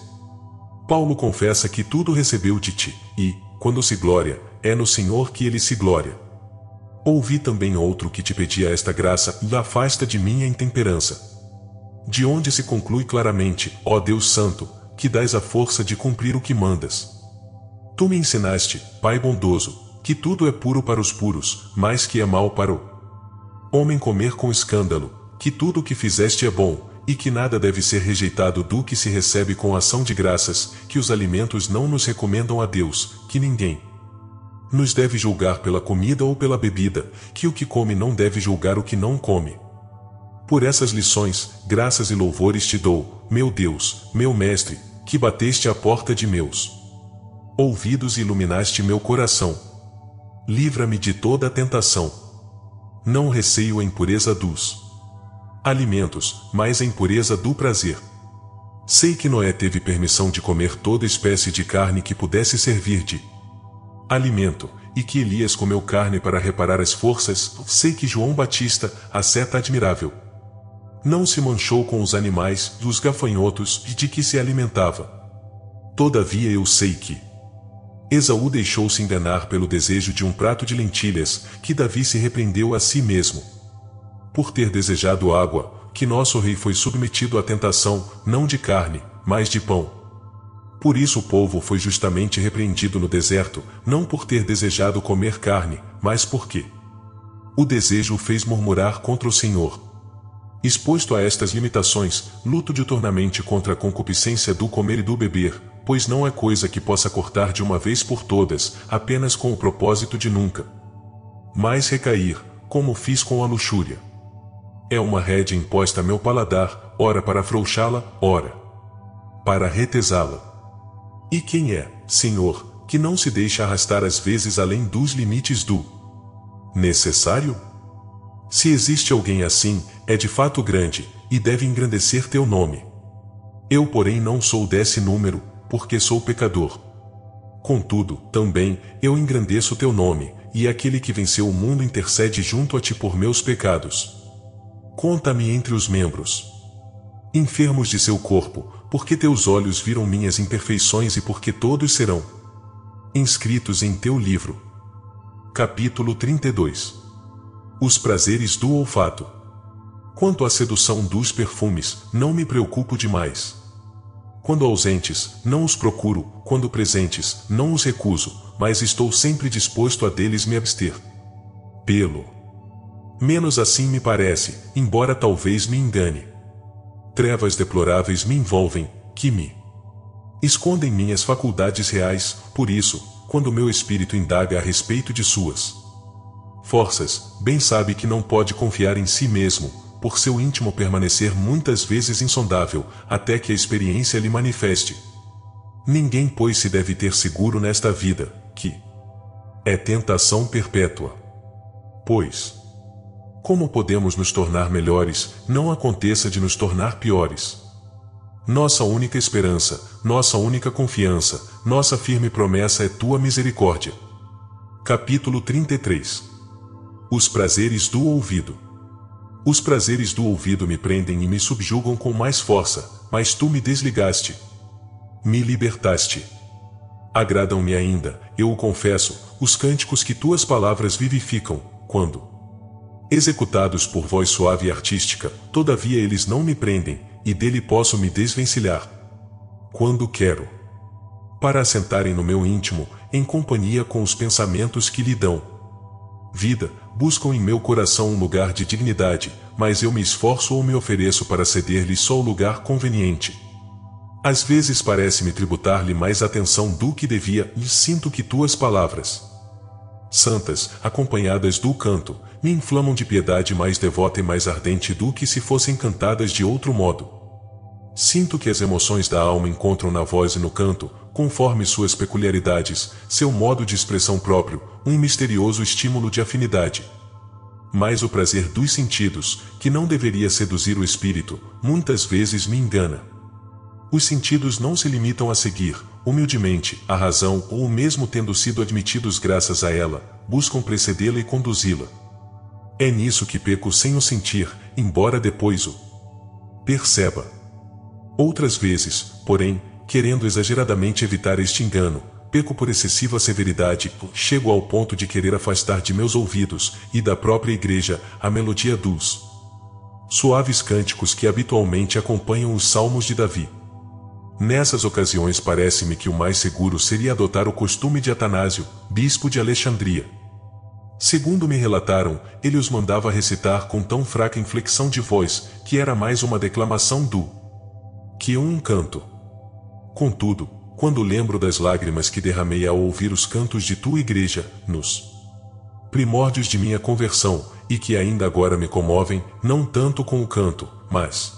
Speaker 1: Paulo confessa que tudo recebeu de ti, e, quando se glória, é no Senhor que ele se glória. Ouvi também outro que te pedia esta graça, e afasta de mim a intemperança. De onde se conclui claramente, ó Deus Santo, que dás a força de cumprir o que mandas. Tu me ensinaste, Pai bondoso, que tudo é puro para os puros, mas que é mal para o homem comer com escândalo, que tudo o que fizeste é bom, e que nada deve ser rejeitado do que se recebe com ação de graças, que os alimentos não nos recomendam a Deus, que ninguém nos deve julgar pela comida ou pela bebida, que o que come não deve julgar o que não come. Por essas lições, graças e louvores te dou, meu Deus, meu Mestre, que bateste à porta de meus ouvidos e iluminaste meu coração. Livra-me de toda a tentação. Não receio a impureza dos alimentos, mas a impureza do prazer. Sei que Noé teve permissão de comer toda espécie de carne que pudesse servir de alimento, e que Elias comeu carne para reparar as forças. Sei que João Batista, asceta admirável, não se manchou com os animais, dos gafanhotos e de que se alimentava. Todavia eu sei que Esaú deixou-se enganar pelo desejo de um prato de lentilhas, que Davi se repreendeu a si mesmo por ter desejado água, que nosso rei foi submetido à tentação, não de carne, mas de pão. Por isso o povo foi justamente repreendido no deserto, não por ter desejado comer carne, mas porque o desejo o fez murmurar contra o Senhor. Exposto a estas limitações, luto diuturnamente contra a concupiscência do comer e do beber, pois não é coisa que possa cortar de uma vez por todas, apenas com o propósito de nunca mais recair, como fiz com a luxúria. É uma rédea imposta a meu paladar, ora para afrouxá-la, ora para retesá-la. E quem é, Senhor, que não se deixa arrastar às vezes além dos limites do necessário? Se existe alguém assim, é de fato grande, e deve engrandecer teu nome. Eu, porém, não sou desse número, porque sou pecador. Contudo, também, eu engrandeço teu nome, e aquele que venceu o mundo intercede junto a ti por meus pecados. Conta-me entre os membros enfermos de seu corpo, porque teus olhos viram minhas imperfeições e porque todos serão inscritos em teu livro. Capítulo 32. Os prazeres do olfato. Quanto à sedução dos perfumes, não me preocupo demais. Quando ausentes, não os procuro, quando presentes, não os recuso, mas estou sempre disposto a deles me abster. Pelo menos assim me parece, embora talvez me engane. Trevas deploráveis me envolvem, que me escondem minhas faculdades reais, por isso, quando meu espírito indaga a respeito de suas forças, bem sabe que não pode confiar em si mesmo, por seu íntimo permanecer muitas vezes insondável, até que a experiência lhe manifeste. Ninguém, pois, se deve ter seguro nesta vida, que é tentação perpétua. Pois, como podemos nos tornar melhores, não aconteça de nos tornar piores. Nossa única esperança, nossa única confiança, nossa firme promessa é tua misericórdia. Capítulo 33. Os prazeres do ouvido. Os prazeres do ouvido me prendem e me subjugam com mais força, mas tu me desligaste. Me libertaste. Agradam-me ainda, eu o confesso, os cânticos que tuas palavras vivificam, quando executados por voz suave e artística, todavia eles não me prendem, e dele posso me desvencilhar quando quero, para assentarem no meu íntimo, em companhia com os pensamentos que lhe dão vida, buscam em meu coração um lugar de dignidade, mas eu me esforço ou me ofereço para ceder-lhe só o lugar conveniente. Às vezes parece-me tributar-lhe mais atenção do que devia, e sinto que tuas palavras santas, acompanhadas do canto, me inflamam de piedade mais devota e mais ardente do que se fossem cantadas de outro modo. Sinto que as emoções da alma encontram na voz e no canto, conforme suas peculiaridades, seu modo de expressão próprio, um misterioso estímulo de afinidade. Mas o prazer dos sentidos, que não deveria seduzir o espírito, muitas vezes me engana. Os sentidos não se limitam a seguir, humildemente, a razão ou mesmo tendo sido admitidos graças a ela, buscam precedê-la e conduzi-la. É nisso que peco sem o sentir, embora depois o perceba. Outras vezes, porém, querendo exageradamente evitar este engano, peco por excessiva severidade, chego ao ponto de querer afastar de meus ouvidos, e da própria igreja, a melodia dos suaves cânticos que habitualmente acompanham os salmos de Davi. Nessas ocasiões parece-me que o mais seguro seria adotar o costume de Atanásio, bispo de Alexandria. Segundo me relataram, ele os mandava recitar com tão fraca inflexão de voz, que era mais uma declamação que um canto. Contudo, quando lembro das lágrimas que derramei ao ouvir os cantos de tua igreja, nos primórdios de minha conversão, e que ainda agora me comovem, não tanto com o canto, mas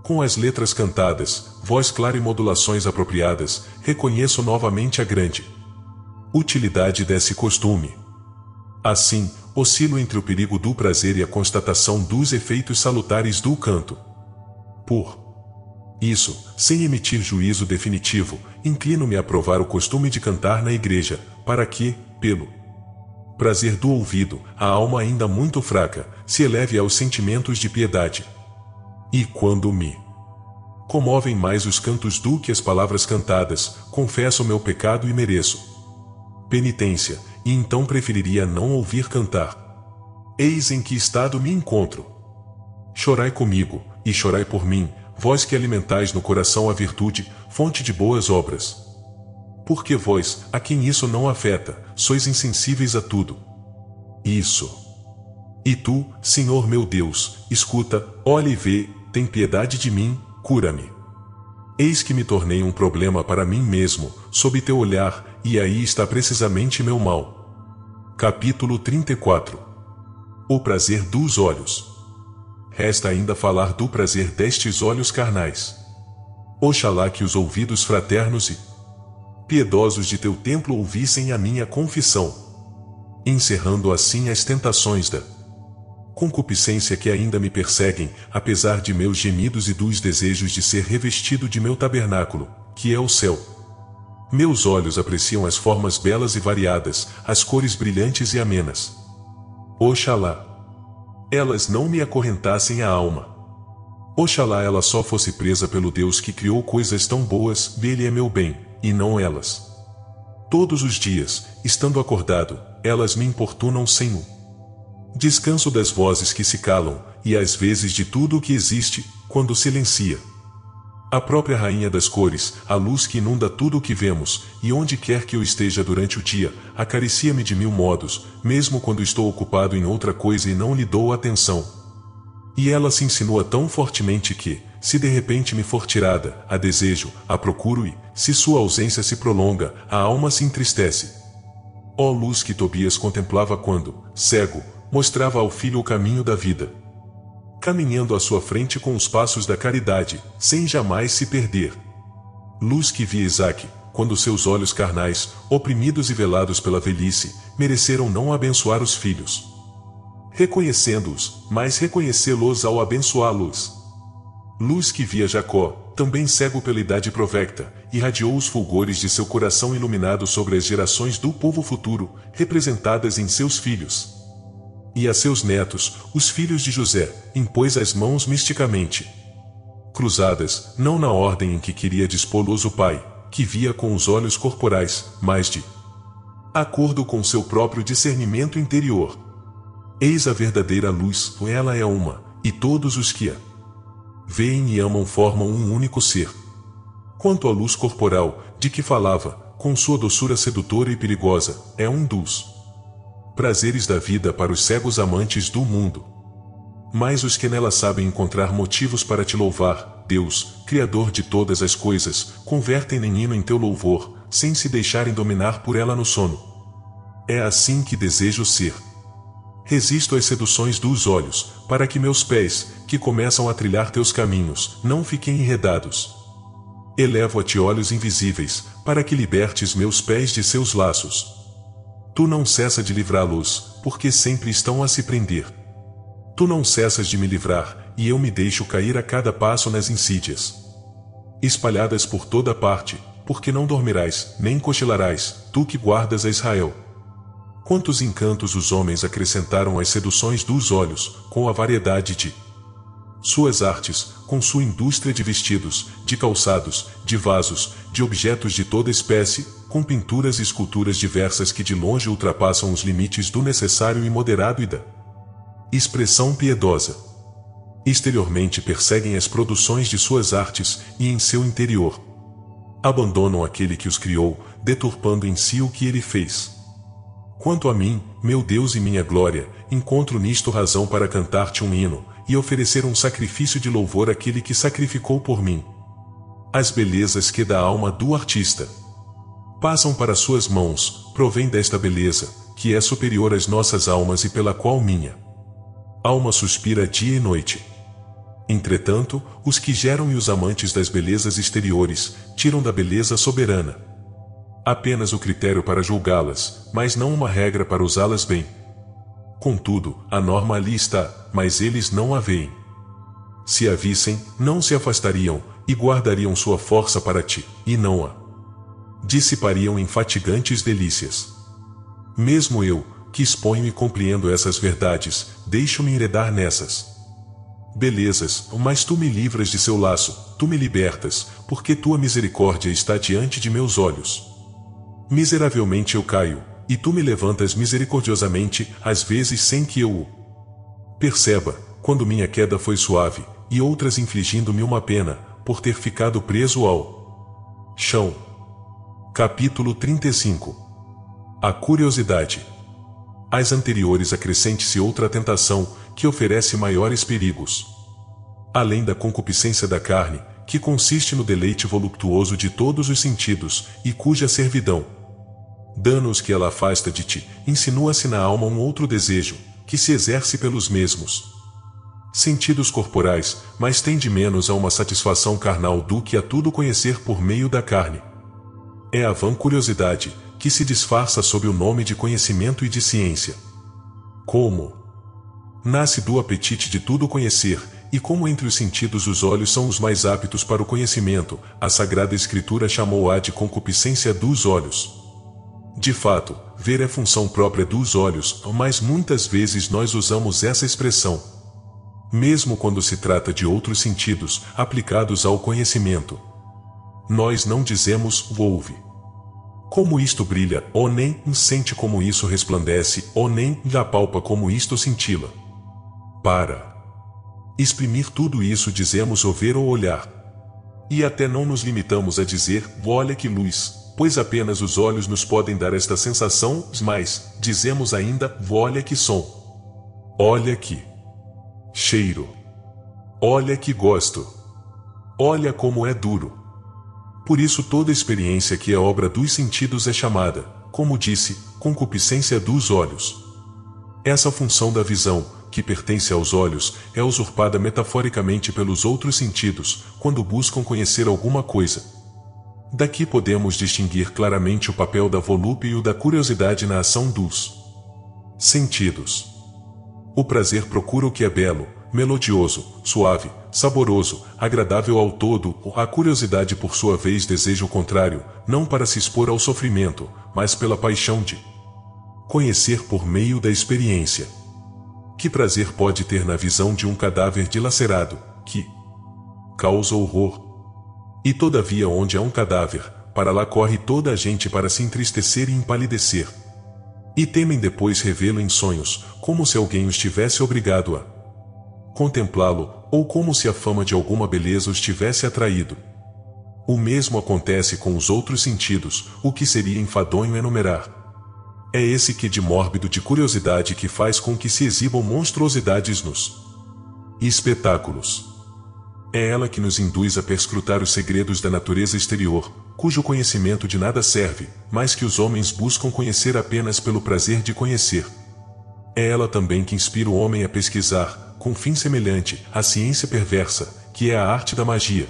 Speaker 1: com as letras cantadas, voz clara e modulações apropriadas, reconheço novamente a grande utilidade desse costume. Assim, oscilo entre o perigo do prazer e a constatação dos efeitos salutares do canto. Por isso, sem emitir juízo definitivo, inclino-me a aprovar o costume de cantar na igreja, para que, pelo prazer do ouvido, a alma ainda muito fraca, se eleve aos sentimentos de piedade. E quando me comovem mais os cantos do que as palavras cantadas, confesso o meu pecado e mereço penitência, e então preferiria não ouvir cantar. Eis em que estado me encontro. Chorai comigo, e chorai por mim, vós que alimentais no coração a virtude, fonte de boas obras. Porque vós, a quem isso não afeta, sois insensíveis a tudo. Isso. E tu, Senhor meu Deus, escuta, olha e vê, tem piedade de mim, cura-me. Eis que me tornei um problema para mim mesmo, sob teu olhar, e aí está precisamente meu mal. Capítulo 34. O prazer dos olhos. Resta ainda falar do prazer destes olhos carnais. Oxalá que os ouvidos fraternos e piedosos de teu templo ouvissem a minha confissão, encerrando assim as tentações da concupiscência que ainda me perseguem, apesar de meus gemidos e dos desejos de ser revestido de meu tabernáculo, que é o céu. Meus olhos apreciam as formas belas e variadas, as cores brilhantes e amenas. Oxalá elas não me acorrentassem a alma. Oxalá ela só fosse presa pelo Deus que criou coisas tão boas, dele é meu bem, e não elas. Todos os dias, estando acordado, elas me importunam sem o descanso das vozes que se calam, e às vezes de tudo o que existe, quando silencia. A própria rainha das cores, a luz que inunda tudo o que vemos, e onde quer que eu esteja durante o dia, acaricia-me de mil modos, mesmo quando estou ocupado em outra coisa e não lhe dou atenção. E ela se insinua tão fortemente que, se de repente me for tirada, a desejo, a procuro e, se sua ausência se prolonga, a alma se entristece. Ó luz que Tobias contemplava quando, cego, mostrava ao filho o caminho da vida, caminhando à sua frente com os passos da caridade, sem jamais se perder. Luz que via Isaque, quando seus olhos carnais, oprimidos e velados pela velhice, mereceram não abençoar os filhos, reconhecendo-os, mas reconhecê-los ao abençoá-los. Luz que via Jacó, também cego pela idade provecta, irradiou os fulgores de seu coração iluminado sobre as gerações do povo futuro, representadas em seus filhos. E a seus netos, os filhos de José, impôs as mãos misticamente cruzadas, não na ordem em que queria dispô-los o pai, que via com os olhos corporais, mas de acordo com seu próprio discernimento interior. Eis a verdadeira luz, ela é uma, e todos os que a veem e amam formam um único ser. Quanto à luz corporal, de que falava, com sua doçura sedutora e perigosa, é um dos prazeres da vida para os cegos amantes do mundo. Mas os que nela sabem encontrar motivos para te louvar, Deus, Criador de todas as coisas, convertem em hino em teu louvor, sem se deixarem dominar por ela no sono. É assim que desejo ser. Resisto às seduções dos olhos, para que meus pés, que começam a trilhar teus caminhos, não fiquem enredados. Elevo a ti olhos invisíveis, para que libertes meus pés de seus laços. Tu não cessa de livrá-los, porque sempre estão a se prender. Tu não cessas de me livrar, e eu me deixo cair a cada passo nas insídias espalhadas por toda parte, porque não dormirás, nem cochilarás, tu que guardas a Israel. Quantos encantos os homens acrescentaram às seduções dos olhos, com a variedade de suas artes, com sua indústria de vestidos, de calçados, de vasos, de objetos de toda espécie, com pinturas e esculturas diversas que de longe ultrapassam os limites do necessário e moderado e da expressão piedosa. Exteriormente perseguem as produções de suas artes e em seu interior abandonam aquele que os criou, deturpando em si o que ele fez. Quanto a mim, meu Deus e minha glória, encontro nisto razão para cantar-te um hino e oferecer um sacrifício de louvor àquele que sacrificou por mim. As belezas que da alma do artista passam para suas mãos, provém desta beleza, que é superior às nossas almas e pela qual minha alma suspira dia e noite. Entretanto, os que geram e os amantes das belezas exteriores, tiram da beleza soberana apenas o critério para julgá-las, mas não uma regra para usá-las bem. Contudo, a norma ali está, mas eles não a veem. Se a vissem, não se afastariam, e guardariam sua força para ti, e não a dissipariam em fatigantes delícias. Mesmo eu, que exponho e compreendo essas verdades, deixo-me enredar nessas belezas, mas tu me livras de seu laço, tu me libertas, porque tua misericórdia está diante de meus olhos. Miseravelmente eu caio, e tu me levantas misericordiosamente, às vezes sem que eu o perceba, quando minha queda foi suave, e outras infligindo-me uma pena, por ter ficado preso ao chão. Capítulo 35. A curiosidade. Às anteriores acrescente-se outra tentação, que oferece maiores perigos. Além da concupiscência da carne, que consiste no deleite voluptuoso de todos os sentidos, e cuja servidão, danos que ela afasta de ti, insinua-se na alma um outro desejo, que se exerce pelos mesmos sentidos corporais, mas tende menos a uma satisfação carnal do que a tudo conhecer por meio da carne. É a vã curiosidade, que se disfarça sob o nome de conhecimento e de ciência. Como nasce do apetite de tudo conhecer, e como entre os sentidos os olhos são os mais aptos para o conhecimento, a Sagrada Escritura chamou-a de concupiscência dos olhos. De fato, ver é função própria dos olhos, mas muitas vezes nós usamos essa expressão, mesmo quando se trata de outros sentidos, aplicados ao conhecimento. Nós não dizemos, ouve como isto brilha, ou nem sente como isso resplandece, ou nem apalpa como isto cintila. Para exprimir tudo isso dizemos ou ver ou olhar. E até não nos limitamos a dizer, olha que luz, pois apenas os olhos nos podem dar esta sensação, mas dizemos ainda, olha que som, olha que cheiro, olha que gosto, olha como é duro. Por isso toda experiência que é obra dos sentidos é chamada, como disse, concupiscência dos olhos. Essa função da visão, que pertence aos olhos, é usurpada metaforicamente pelos outros sentidos, quando buscam conhecer alguma coisa. Daqui podemos distinguir claramente o papel da volúpia e o da curiosidade na ação dos sentidos. O prazer procura o que é belo, melodioso, suave, saboroso, agradável ao todo, a curiosidade por sua vez deseja o contrário, não para se expor ao sofrimento, mas pela paixão de conhecer por meio da experiência. Que prazer pode ter na visão de um cadáver dilacerado, que causa horror? E todavia onde há um cadáver, para lá corre toda a gente para se entristecer e empalidecer. E temem depois revê-lo em sonhos, como se alguém os tivesse obrigado a contemplá-lo, ou como se a fama de alguma beleza os tivesse atraído. O mesmo acontece com os outros sentidos, o que seria enfadonho enumerar. É esse que de mórbido de curiosidade que faz com que se exibam monstruosidades nos espetáculos. É ela que nos induz a perscrutar os segredos da natureza exterior, cujo conhecimento de nada serve, mas que os homens buscam conhecer apenas pelo prazer de conhecer. É ela também que inspira o homem a pesquisar, com fim semelhante, a ciência perversa, que é a arte da magia.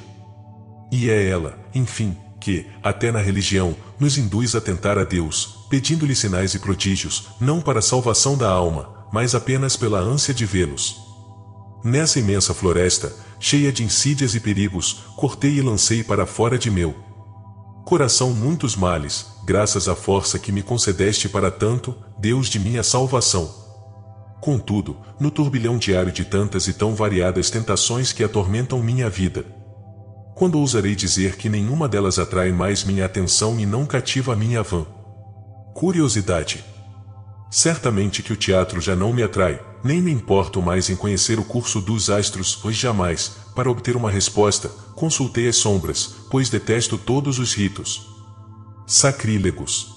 Speaker 1: E é ela, enfim, que, até na religião, nos induz a tentar a Deus, pedindo-lhe sinais e prodígios, não para a salvação da alma, mas apenas pela ânsia de vê-los. Nessa imensa floresta, cheia de insídias e perigos, cortei e lancei para fora de meu coração muitos males, graças à força que me concedeste para tanto, Deus de minha salvação. Contudo, no turbilhão diário de tantas e tão variadas tentações que atormentam minha vida, quando ousarei dizer que nenhuma delas atrai mais minha atenção e não cativa a minha vã curiosidade? Certamente que o teatro já não me atrai, nem me importo mais em conhecer o curso dos astros, pois jamais, para obter uma resposta, consultei as sombras, pois detesto todos os ritos sacrílegos.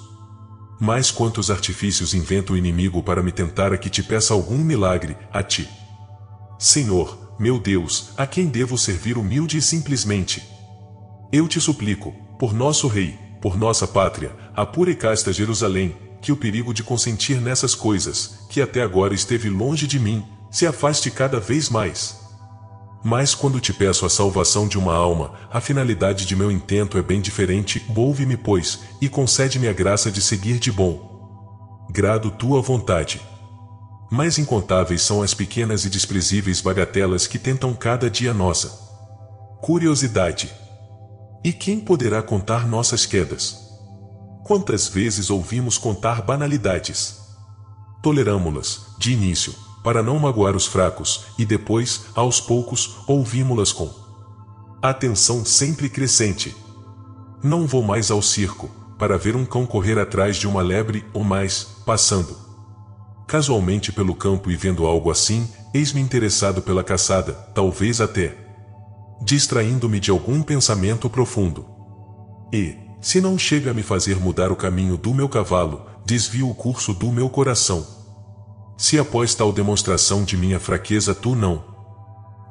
Speaker 1: Mas quantos artifícios inventa o inimigo para me tentar a que te peça algum milagre, a ti, Senhor, meu Deus, a quem devo servir humilde e simplesmente? Eu te suplico, por nosso Rei, por nossa pátria, a pura e casta Jerusalém, que o perigo de consentir nessas coisas, que até agora esteve longe de mim, se afaste cada vez mais. Mas quando te peço a salvação de uma alma, a finalidade de meu intento é bem diferente. Ouve-me, pois, e concede-me a graça de seguir de bom grado tua vontade. Mais incontáveis são as pequenas e desprezíveis bagatelas que tentam cada dia nossa curiosidade. E quem poderá contar nossas quedas? Quantas vezes ouvimos contar banalidades? Toleramo-las, de início, para não magoar os fracos, e depois, aos poucos, ouvimo-las com atenção sempre crescente. Não vou mais ao circo, para ver um cão correr atrás de uma lebre ou mais, passando casualmente pelo campo e vendo algo assim, eis-me interessado pela caçada, talvez até distraindo-me de algum pensamento profundo. E, se não chega a me fazer mudar o caminho do meu cavalo, desvio o curso do meu coração. Se após tal demonstração de minha fraqueza tu não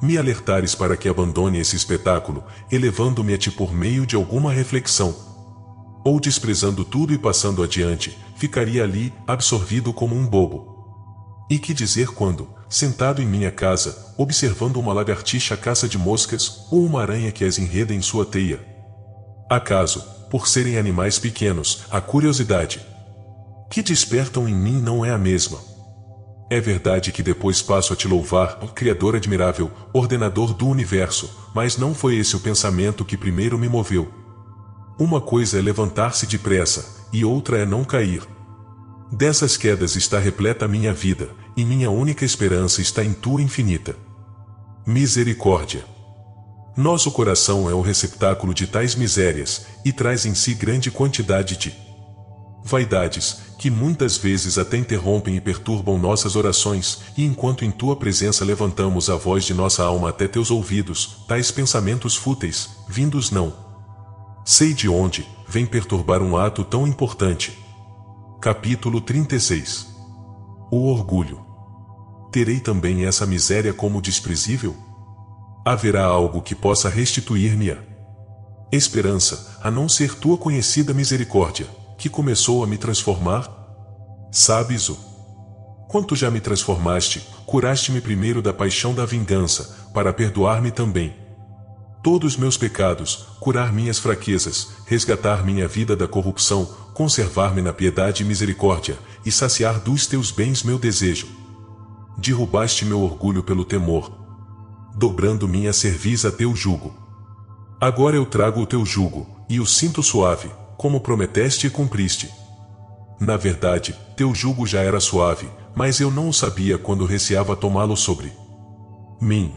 Speaker 1: me alertares para que abandone esse espetáculo, elevando-me a ti por meio de alguma reflexão, ou desprezando tudo e passando adiante, ficaria ali, absorvido como um bobo. E que dizer quando, sentado em minha casa, observando uma lagartixa à caça de moscas, ou uma aranha que as enreda em sua teia? Acaso, por serem animais pequenos, a curiosidade que despertam em mim não é a mesma? É verdade que depois passo a te louvar, Criador admirável, ordenador do universo, mas não foi esse o pensamento que primeiro me moveu. Uma coisa é levantar-se depressa, e outra é não cair. Dessas quedas está repleta a minha vida, e minha única esperança está em tua infinita misericórdia. Nosso coração é o receptáculo de tais misérias, e traz em si grande quantidade de vaidades, que muitas vezes até interrompem e perturbam nossas orações, e enquanto em tua presença levantamos a voz de nossa alma até teus ouvidos, tais pensamentos fúteis, vindos não sei de onde, vêm perturbar um ato tão importante. Capítulo 36. O orgulho. Terei também essa miséria como desprezível? Haverá algo que possa restituir-me a esperança, a não ser tua conhecida misericórdia, que começou a me transformar? Sabes-o? Quanto já me transformaste, curaste-me primeiro da paixão da vingança, para perdoar-me também todos meus pecados, curar minhas fraquezas, resgatar minha vida da corrupção, conservar-me na piedade e misericórdia, e saciar dos teus bens meu desejo. Derrubaste meu orgulho pelo temor, dobrando minha cerviz a teu jugo. Agora eu trago o teu jugo, e o sinto suave, como prometeste e cumpriste. Na verdade, teu jugo já era suave, mas eu não o sabia quando receava tomá-lo sobre mim.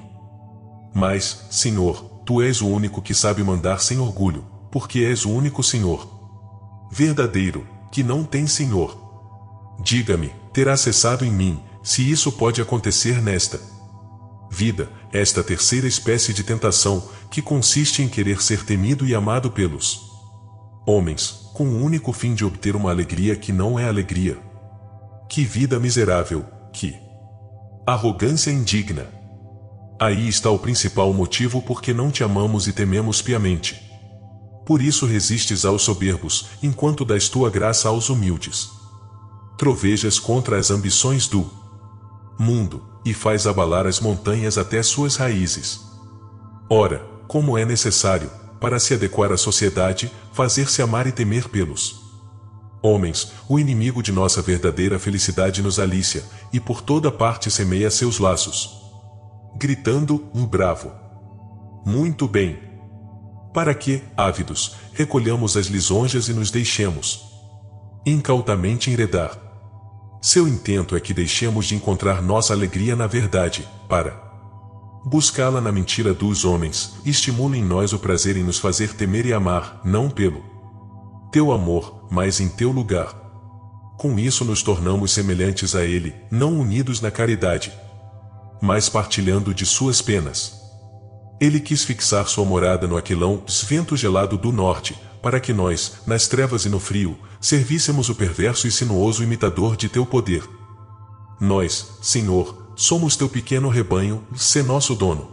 Speaker 1: Mas, Senhor, tu és o único que sabe mandar sem orgulho, porque és o único Senhor verdadeiro, que não tem Senhor. Diga-me, terá cessado em mim, se isso pode acontecer nesta vida, esta terceira espécie de tentação, que consiste em querer ser temido e amado pelos homens, com o único fim de obter uma alegria que não é alegria. Que vida miserável, que arrogância indigna! Aí está o principal motivo por que não te amamos e tememos piamente. Por isso resistes aos soberbos, enquanto dás tua graça aos humildes. Trovejas contra as ambições do mundo, e faz abalar as montanhas até suas raízes. Ora, como é necessário, para se adequar à sociedade, fazer-se amar e temer pelos homens, o inimigo de nossa verdadeira felicidade nos alícia, e por toda parte semeia seus laços, gritando, um bravo. Muito bem. Para que, ávidos, recolhamos as lisonjas e nos deixemos incautamente enredar. Seu intento é que deixemos de encontrar nossa alegria na verdade, para buscá-la na mentira dos homens, e estimula em nós o prazer em nos fazer temer e amar, não pelo teu amor, mas em teu lugar. Com isso nos tornamos semelhantes a Ele, não unidos na caridade, mas partilhando de suas penas. Ele quis fixar sua morada no aquilão, vento gelado do norte, para que nós, nas trevas e no frio, servíssemos o perverso e sinuoso imitador de teu poder. Nós, Senhor, somos teu pequeno rebanho, sê nosso dono.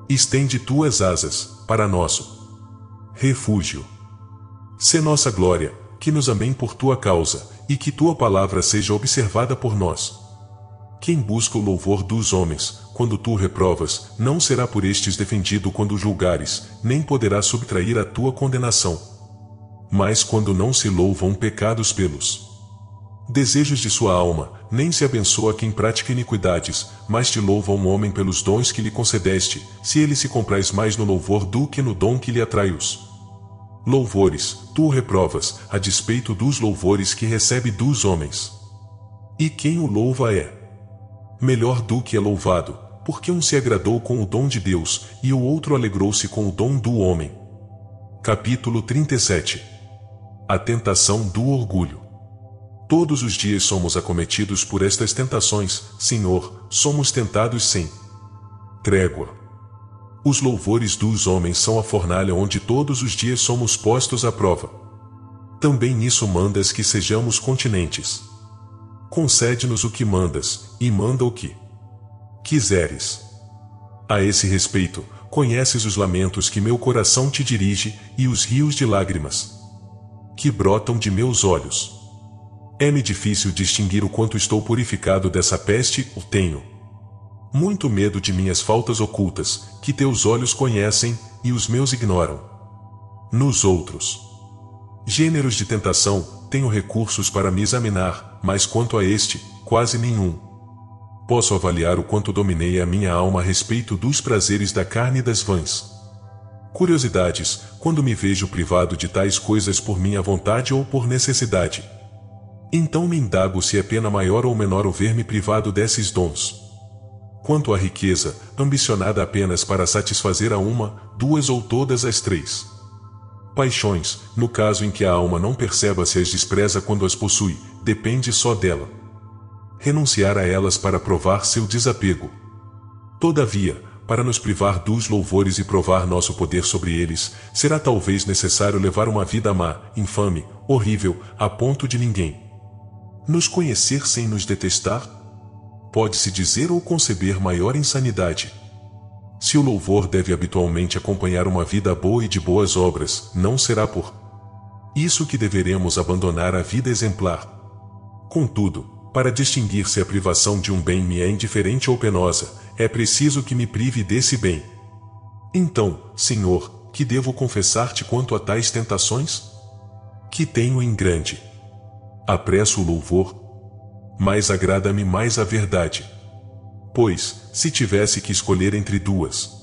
Speaker 1: Estende tuas asas, para nosso refúgio. Sê nossa glória, que nos amem por tua causa, e que tua palavra seja observada por nós. Quem busca o louvor dos homens, quando tu reprovas, não será por estes defendido quando julgares, nem poderá subtrair a tua condenação. Mas quando não se louvam pecados pelos desejos de sua alma, nem se abençoa quem pratica iniquidades, mas te louva um homem pelos dons que lhe concedeste, se ele se compraz mais no louvor do que no dom que lhe atrai os louvores, tu o reprovas, a despeito dos louvores que recebe dos homens. E quem o louva é melhor do que é louvado, porque um se agradou com o dom de Deus, e o outro alegrou-se com o dom do homem. Capítulo 37. A tentação do orgulho. Todos os dias somos acometidos por estas tentações, Senhor, somos tentados sem trégua. Os louvores dos homens são a fornalha onde todos os dias somos postos à prova. Também nisso mandas que sejamos continentes. Concede-nos o que mandas, e manda o que quiseres. A esse respeito, conheces os lamentos que meu coração te dirige, e os rios de lágrimas que brotam de meus olhos. É-me difícil distinguir o quanto estou purificado dessa peste, tenho muito medo de minhas faltas ocultas, que teus olhos conhecem, e os meus ignoram. Nos outros gêneros de tentação, tenho recursos para me examinar, mas quanto a este, quase nenhum. Posso avaliar o quanto dominei a minha alma a respeito dos prazeres da carne e das vãs curiosidades, quando me vejo privado de tais coisas por minha vontade ou por necessidade. Então me indago se é pena maior ou menor o ver-me privado desses dons. Quanto à riqueza, ambicionada apenas para satisfazer a uma, duas ou todas as três paixões, no caso em que a alma não perceba se as despreza quando as possui, depende só dela renunciar a elas para provar seu desapego. Todavia, para nos privar dos louvores e provar nosso poder sobre eles, será talvez necessário levar uma vida má, infame, horrível, a ponto de ninguém nos conhecer sem nos detestar? Pode-se dizer ou conceber maior insanidade. Se o louvor deve habitualmente acompanhar uma vida boa e de boas obras, não será por isso que deveremos abandonar a vida exemplar. Contudo, para distinguir se a privação de um bem me é indiferente ou penosa, é preciso que me prive desse bem. Então, Senhor, que devo confessar-te quanto a tais tentações? Que tenho em grande apreço o louvor, mas agrada-me mais a verdade. Pois, se tivesse que escolher entre duas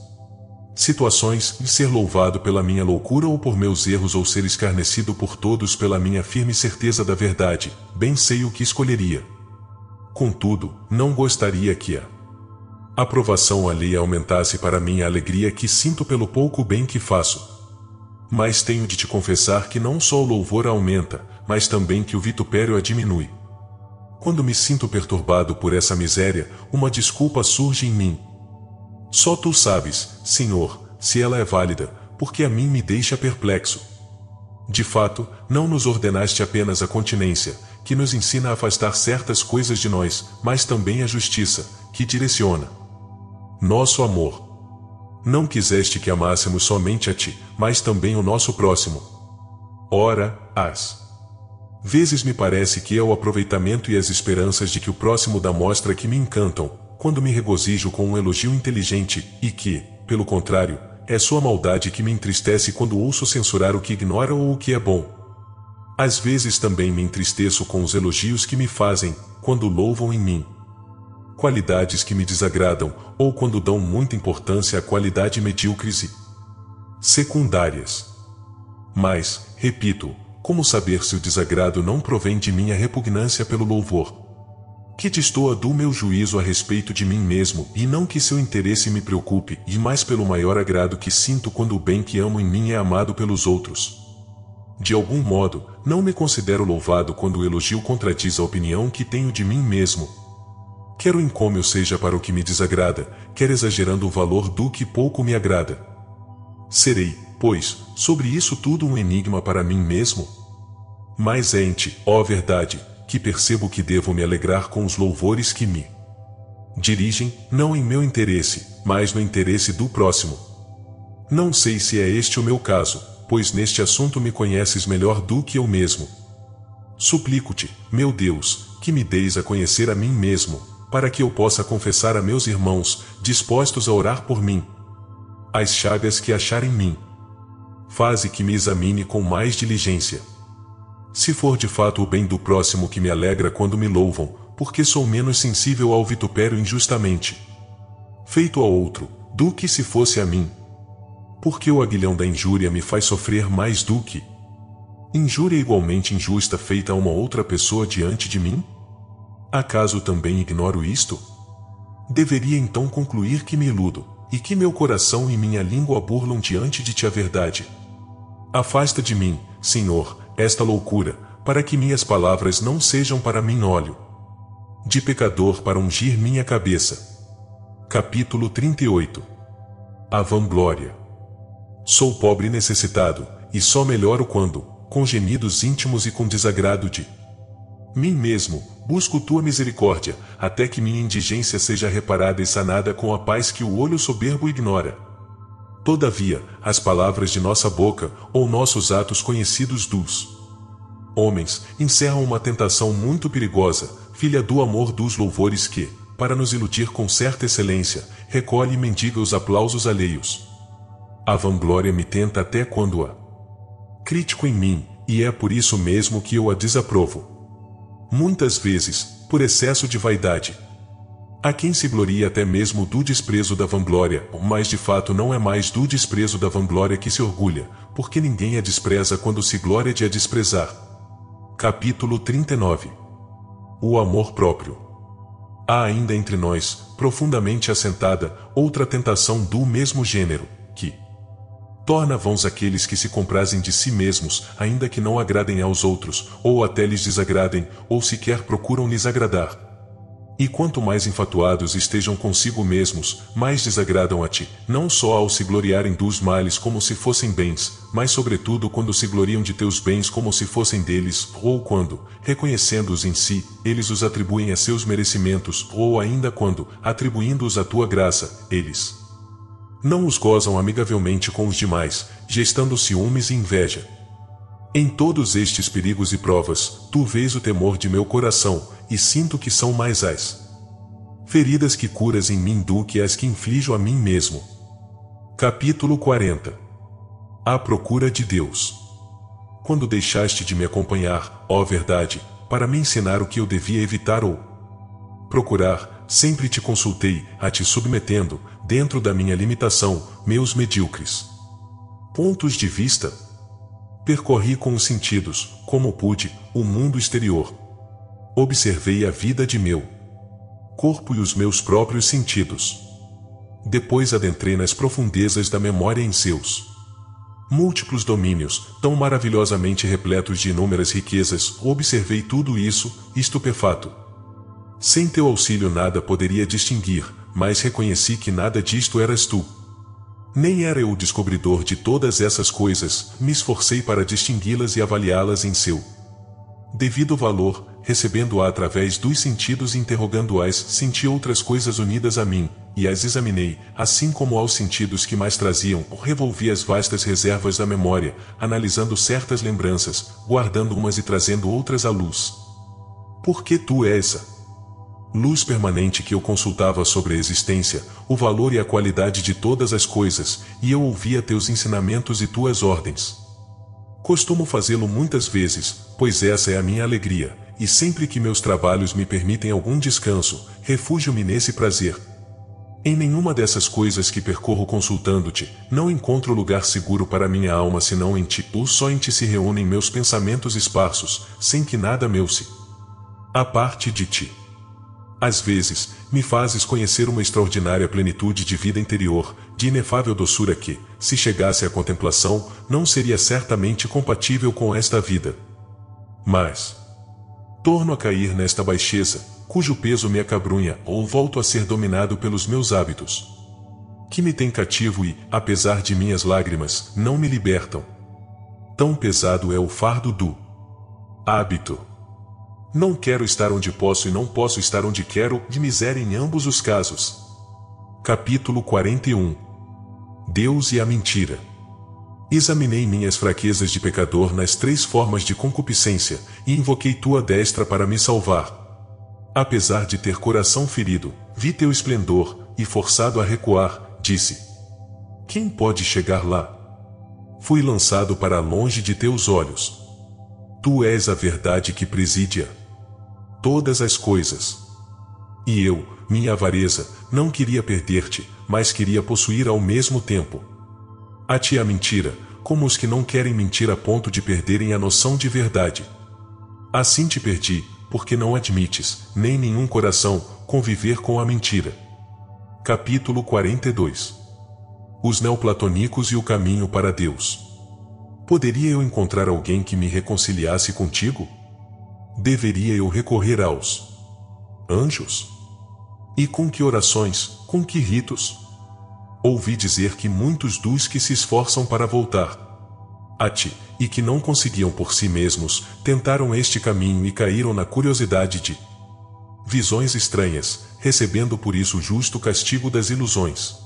Speaker 1: situações, ser louvado pela minha loucura ou por meus erros ou ser escarnecido por todos pela minha firme certeza da verdade, bem sei o que escolheria. Contudo, não gostaria que a aprovação alheia aumentasse para mim a alegria que sinto pelo pouco bem que faço. Mas tenho de te confessar que não só o louvor aumenta, mas também que o vitupério a diminui. Quando me sinto perturbado por essa miséria, uma desculpa surge em mim. Só tu sabes, Senhor, se ela é válida, porque a mim me deixa perplexo. De fato, não nos ordenaste apenas a continência, que nos ensina a afastar certas coisas de nós, mas também a justiça, que direciona nosso amor. Não quiseste que amássemos somente a ti, mas também o nosso próximo. Ora, às vezes me parece que é o aproveitamento e as esperanças de que o próximo dá mostra que me encantam, quando me regozijo com um elogio inteligente, e que, pelo contrário, é sua maldade que me entristece quando ouço censurar o que ignora ou o que é bom. Às vezes também me entristeço com os elogios que me fazem, quando louvam em mim qualidades que me desagradam, ou quando dão muita importância a qualidades medíocres e secundárias. Mas, repito, como saber se o desagrado não provém de minha repugnância pelo louvor? Que destoa do meu juízo a respeito de mim mesmo, e não que seu interesse me preocupe, e mais pelo maior agrado que sinto quando o bem que amo em mim é amado pelos outros. De algum modo, não me considero louvado quando o elogio contradiz a opinião que tenho de mim mesmo. Quer o encômio seja para o que me desagrada, quer exagerando o valor do que pouco me agrada. Serei, pois, sobre isso tudo um enigma para mim mesmo? Mas é em ti, ó verdade, que percebo que devo me alegrar com os louvores que me dirigem, não em meu interesse, mas no interesse do próximo. Não sei se é este o meu caso, pois neste assunto me conheces melhor do que eu mesmo. Suplico-te, meu Deus, que me deis a conhecer a mim mesmo, para que eu possa confessar a meus irmãos, dispostos a orar por mim, as chagas que achar em mim. Faze que me examine com mais diligência. Se for de fato o bem do próximo que me alegra quando me louvam, porque sou menos sensível ao vitupério injustamente feito ao outro, do que se fosse a mim. Porque o aguilhão da injúria me faz sofrer mais do que injúria igualmente injusta feita a uma outra pessoa diante de mim? Acaso também ignoro isto? Deveria então concluir que me iludo, e que meu coração e minha língua burlam diante de ti a verdade. Afasta de mim, Senhor, esta loucura, para que minhas palavras não sejam para mim óleo de pecador para ungir minha cabeça. Capítulo 38. A vanglória. Sou pobre e necessitado, e só melhoro quando, com gemidos íntimos e com desagrado de mim mesmo, busco tua misericórdia, até que minha indigência seja reparada e sanada com a paz que o olho soberbo ignora. Todavia, as palavras de nossa boca, ou nossos atos conhecidos dos homens, encerram uma tentação muito perigosa, filha do amor dos louvores que, para nos iludir com certa excelência, recolhe e mendiga os aplausos alheios. A vanglória me tenta até quando há crítico em mim, e é por isso mesmo que eu a desaprovo. Muitas vezes, por excesso de vaidade. Há quem se glorie até mesmo do desprezo da vanglória, mas de fato não é mais do desprezo da vanglória que se orgulha, porque ninguém a despreza quando se gloria de a desprezar. Capítulo 39. O amor próprio. Há ainda entre nós, profundamente assentada, outra tentação do mesmo gênero, que torna vãos aqueles que se comprazem de si mesmos, ainda que não agradem aos outros, ou até lhes desagradem, ou sequer procuram lhes agradar. E quanto mais enfatuados estejam consigo mesmos, mais desagradam a ti, não só ao se gloriarem dos males como se fossem bens, mas sobretudo quando se gloriam de teus bens como se fossem deles, ou quando, reconhecendo-os em si, eles os atribuem a seus merecimentos, ou ainda quando, atribuindo-os à tua graça, eles não os gozam amigavelmente com os demais, gestando ciúmes e inveja. Em todos estes perigos e provas, tu vês o temor de meu coração, e sinto que são mais as feridas que curas em mim do que as que inflijo a mim mesmo. Capítulo 40. À procura de Deus. Quando deixaste de me acompanhar, ó verdade, para me ensinar o que eu devia evitar ou procurar, sempre te consultei, a te submetendo, dentro da minha limitação, meus medíocres pontos de vista. Percorri com os sentidos, como pude, o mundo exterior. Observei a vida de meu corpo e os meus próprios sentidos. Depois adentrei nas profundezas da memória em seus múltiplos domínios, tão maravilhosamente repletos de inúmeras riquezas. Observei tudo isso, estupefato. Sem teu auxílio nada poderia distinguir, mas reconheci que nada disto eras tu. Nem era eu o descobridor de todas essas coisas, me esforcei para distingui-las e avaliá-las em seu devido valor, recebendo-a através dos sentidos e interrogando-as, senti outras coisas unidas a mim, e as examinei, assim como aos sentidos que mais traziam, revolvi as vastas reservas da memória, analisando certas lembranças, guardando umas e trazendo outras à luz. Porque tu és a luz permanente que eu consultava sobre a existência, o valor e a qualidade de todas as coisas, e eu ouvia teus ensinamentos e tuas ordens. Costumo fazê-lo muitas vezes, pois essa é a minha alegria, e sempre que meus trabalhos me permitem algum descanso, refugio-me nesse prazer. Em nenhuma dessas coisas que percorro consultando-te, não encontro lugar seguro para minha alma senão em ti, ou só em ti se reúnem meus pensamentos esparsos, sem que nada meu se aparte de ti. Às vezes, me fazes conhecer uma extraordinária plenitude de vida interior, de inefável doçura que, se chegasse à contemplação, não seria certamente compatível com esta vida. Mas torno a cair nesta baixeza, cujo peso me acabrunha, ou volto a ser dominado pelos meus hábitos, que me têm cativo e, apesar de minhas lágrimas, não me libertam. Tão pesado é o fardo do hábito. Não quero estar onde posso e não posso estar onde quero, de miséria em ambos os casos. Capítulo 41. Deus e a mentira. Examinei minhas fraquezas de pecador nas 3 formas de concupiscência, e invoquei tua destra para me salvar. Apesar de ter coração ferido, vi teu esplendor, e forçado a recuar, disse: quem pode chegar lá? Fui lançado para longe de teus olhos. Tu és a verdade que preside todas as coisas. E eu, minha avareza, não queria perder-te, mas queria possuir ao mesmo tempo a ti a mentira, como os que não querem mentir a ponto de perderem a noção de verdade. Assim te perdi, porque não admites, nem nenhum coração, conviver com a mentira. Capítulo 42. Os neoplatônicos e o caminho para Deus. Poderia eu encontrar alguém que me reconciliasse contigo? Deveria eu recorrer aos anjos? E com que orações, com que ritos? Ouvi dizer que muitos dos que se esforçam para voltar a ti, e que não conseguiam por si mesmos, tentaram este caminho e caíram na curiosidade de visões estranhas, recebendo por isso o justo castigo das ilusões.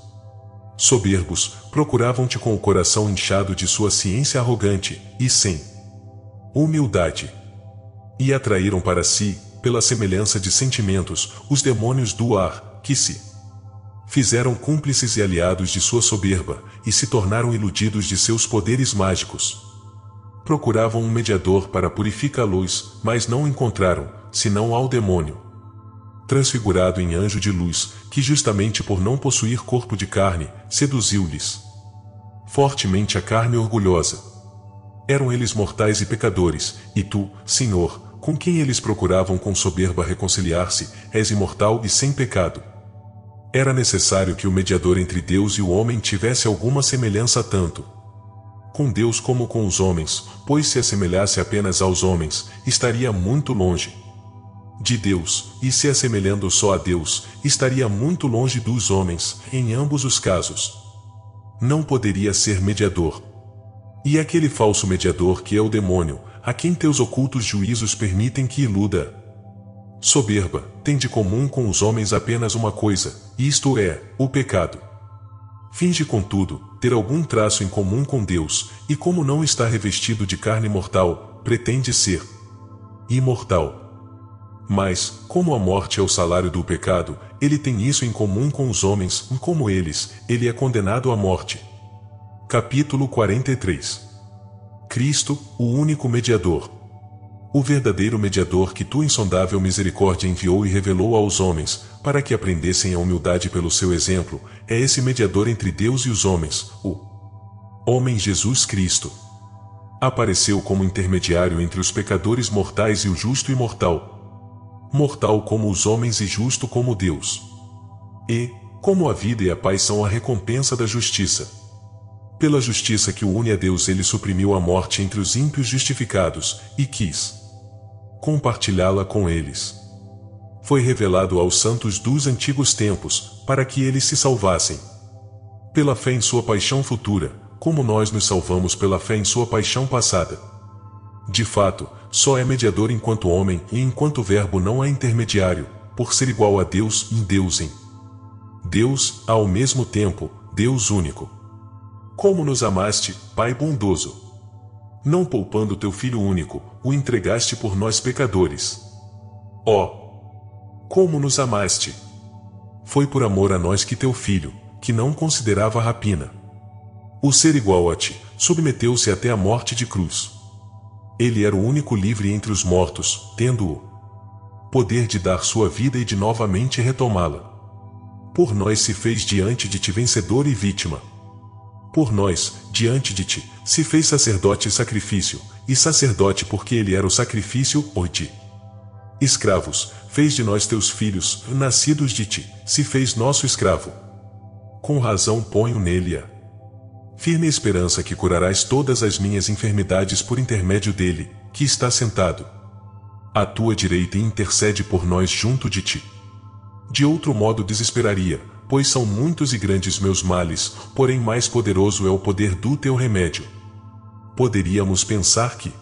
Speaker 1: Soberbos, procuravam-te com o coração inchado de sua ciência arrogante, e sem humildade. E atraíram para si, pela semelhança de sentimentos, os demônios do ar, que se fizeram cúmplices e aliados de sua soberba, e se tornaram iludidos de seus poderes mágicos. Procuravam um mediador para purificá-los, mas não encontraram, senão ao demônio, transfigurado em anjo de luz, que justamente por não possuir corpo de carne, seduziu-lhes fortemente a carne orgulhosa. Eram eles mortais e pecadores, e tu, Senhor, com quem eles procuravam com soberba reconciliar-se, és imortal e sem pecado. Era necessário que o mediador entre Deus e o homem tivesse alguma semelhança tanto com Deus como com os homens, pois se assemelhasse apenas aos homens, estaria muito longe de Deus, e se assemelhando só a Deus, estaria muito longe dos homens, em ambos os casos. Não poderia ser mediador. E aquele falso mediador que é o demônio, a quem teus ocultos juízos permitem que iluda. Soberba, tem de comum com os homens apenas uma coisa, isto é, o pecado. Finge, contudo, ter algum traço em comum com Deus, e como não está revestido de carne mortal, pretende ser imortal. Mas, como a morte é o salário do pecado, ele tem isso em comum com os homens, e como eles, ele é condenado à morte. Capítulo 43. Cristo, o único mediador. O verdadeiro mediador que tua insondável misericórdia enviou e revelou aos homens, para que aprendessem a humildade pelo seu exemplo, é esse mediador entre Deus e os homens, o homem Jesus Cristo. Apareceu como intermediário entre os pecadores mortais e o justo imortal. Mortal como os homens e justo como Deus. E, como a vida e a paz são a recompensa da justiça. Pela justiça que o une a Deus, ele suprimiu a morte entre os ímpios justificados, e quis compartilhá-la com eles. Foi revelado aos santos dos antigos tempos, para que eles se salvassem pela fé em sua paixão futura, como nós nos salvamos pela fé em sua paixão passada. De fato, só é mediador enquanto homem, e enquanto verbo não é intermediário, por ser igual a Deus em Deus em Deus, ao mesmo tempo, Deus único. Como nos amaste, Pai bondoso! Não poupando teu Filho único, o entregaste por nós pecadores. Oh! Como nos amaste! Foi por amor a nós que teu Filho, que não considerava a rapina, o ser igual a ti, submeteu-se até a morte de cruz. Ele era o único livre entre os mortos, tendo o poder de dar sua vida e de novamente retomá-la. Por nós se fez diante de ti vencedor e vítima. Por nós, diante de ti, se fez sacerdote e sacrifício, e sacerdote porque ele era o sacrifício por ti. Escravos, fez de nós teus filhos, nascidos de ti, se fez nosso escravo. Com razão ponho nele a Firme esperança que curarás todas as minhas enfermidades por intermédio dele, que está sentado à tua direita e intercede por nós junto de ti. De outro modo desesperaria, pois são muitos e grandes meus males, porém mais poderoso é o poder do teu remédio. Poderíamos pensar que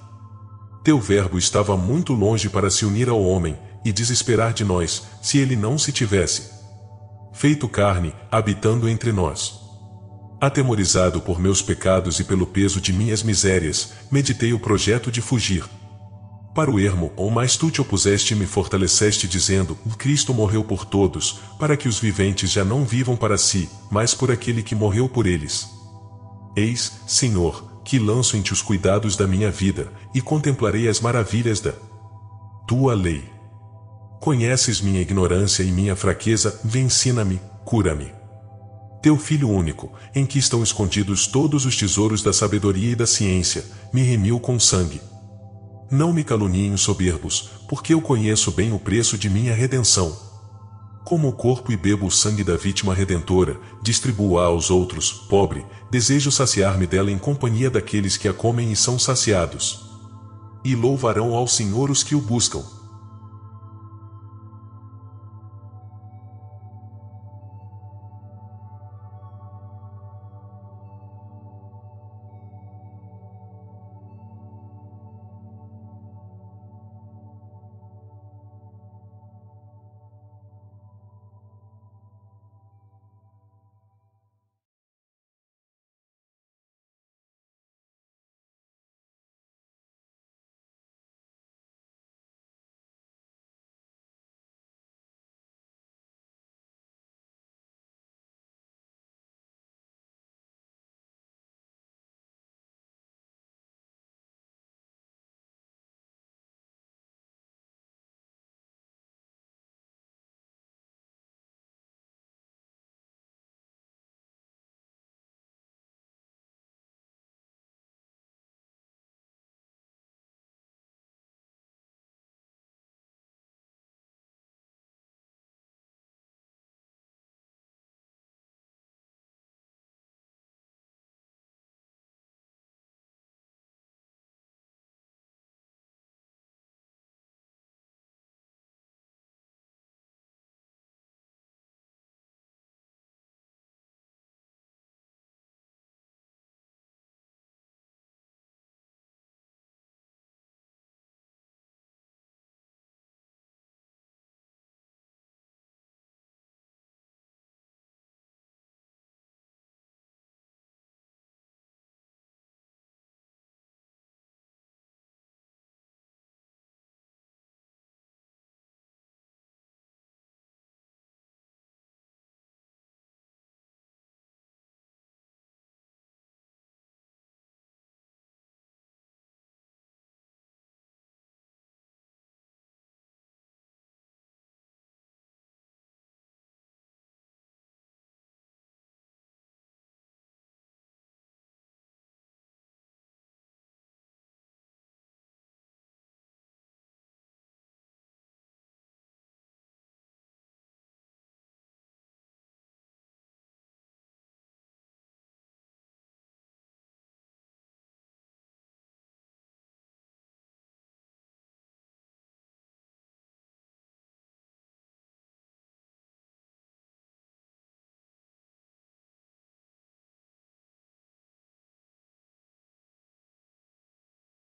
Speaker 1: teu verbo estava muito longe para se unir ao homem, e desesperar de nós, se ele não se tivesse feito carne, habitando entre nós. Atemorizado por meus pecados e pelo peso de minhas misérias, meditei o projeto de fugir para o ermo, mas tu te opuseste e me fortaleceste dizendo, Cristo morreu por todos, para que os viventes já não vivam para si, mas por aquele que morreu por eles. Eis, Senhor, que lanço em ti os cuidados da minha vida, e contemplarei as maravilhas da tua lei. Conheces minha ignorância e minha fraqueza, ensina-me, cura-me. Teu Filho único, em que estão escondidos todos os tesouros da sabedoria e da ciência, me remiu com sangue. Não me caluniem os soberbos, porque eu conheço bem o preço de minha redenção. Como o corpo e bebo o sangue da vítima redentora, distribuo-a aos outros, pobre, desejo saciar-me dela em companhia daqueles que a comem e são saciados. E louvarão ao Senhor os que o buscam.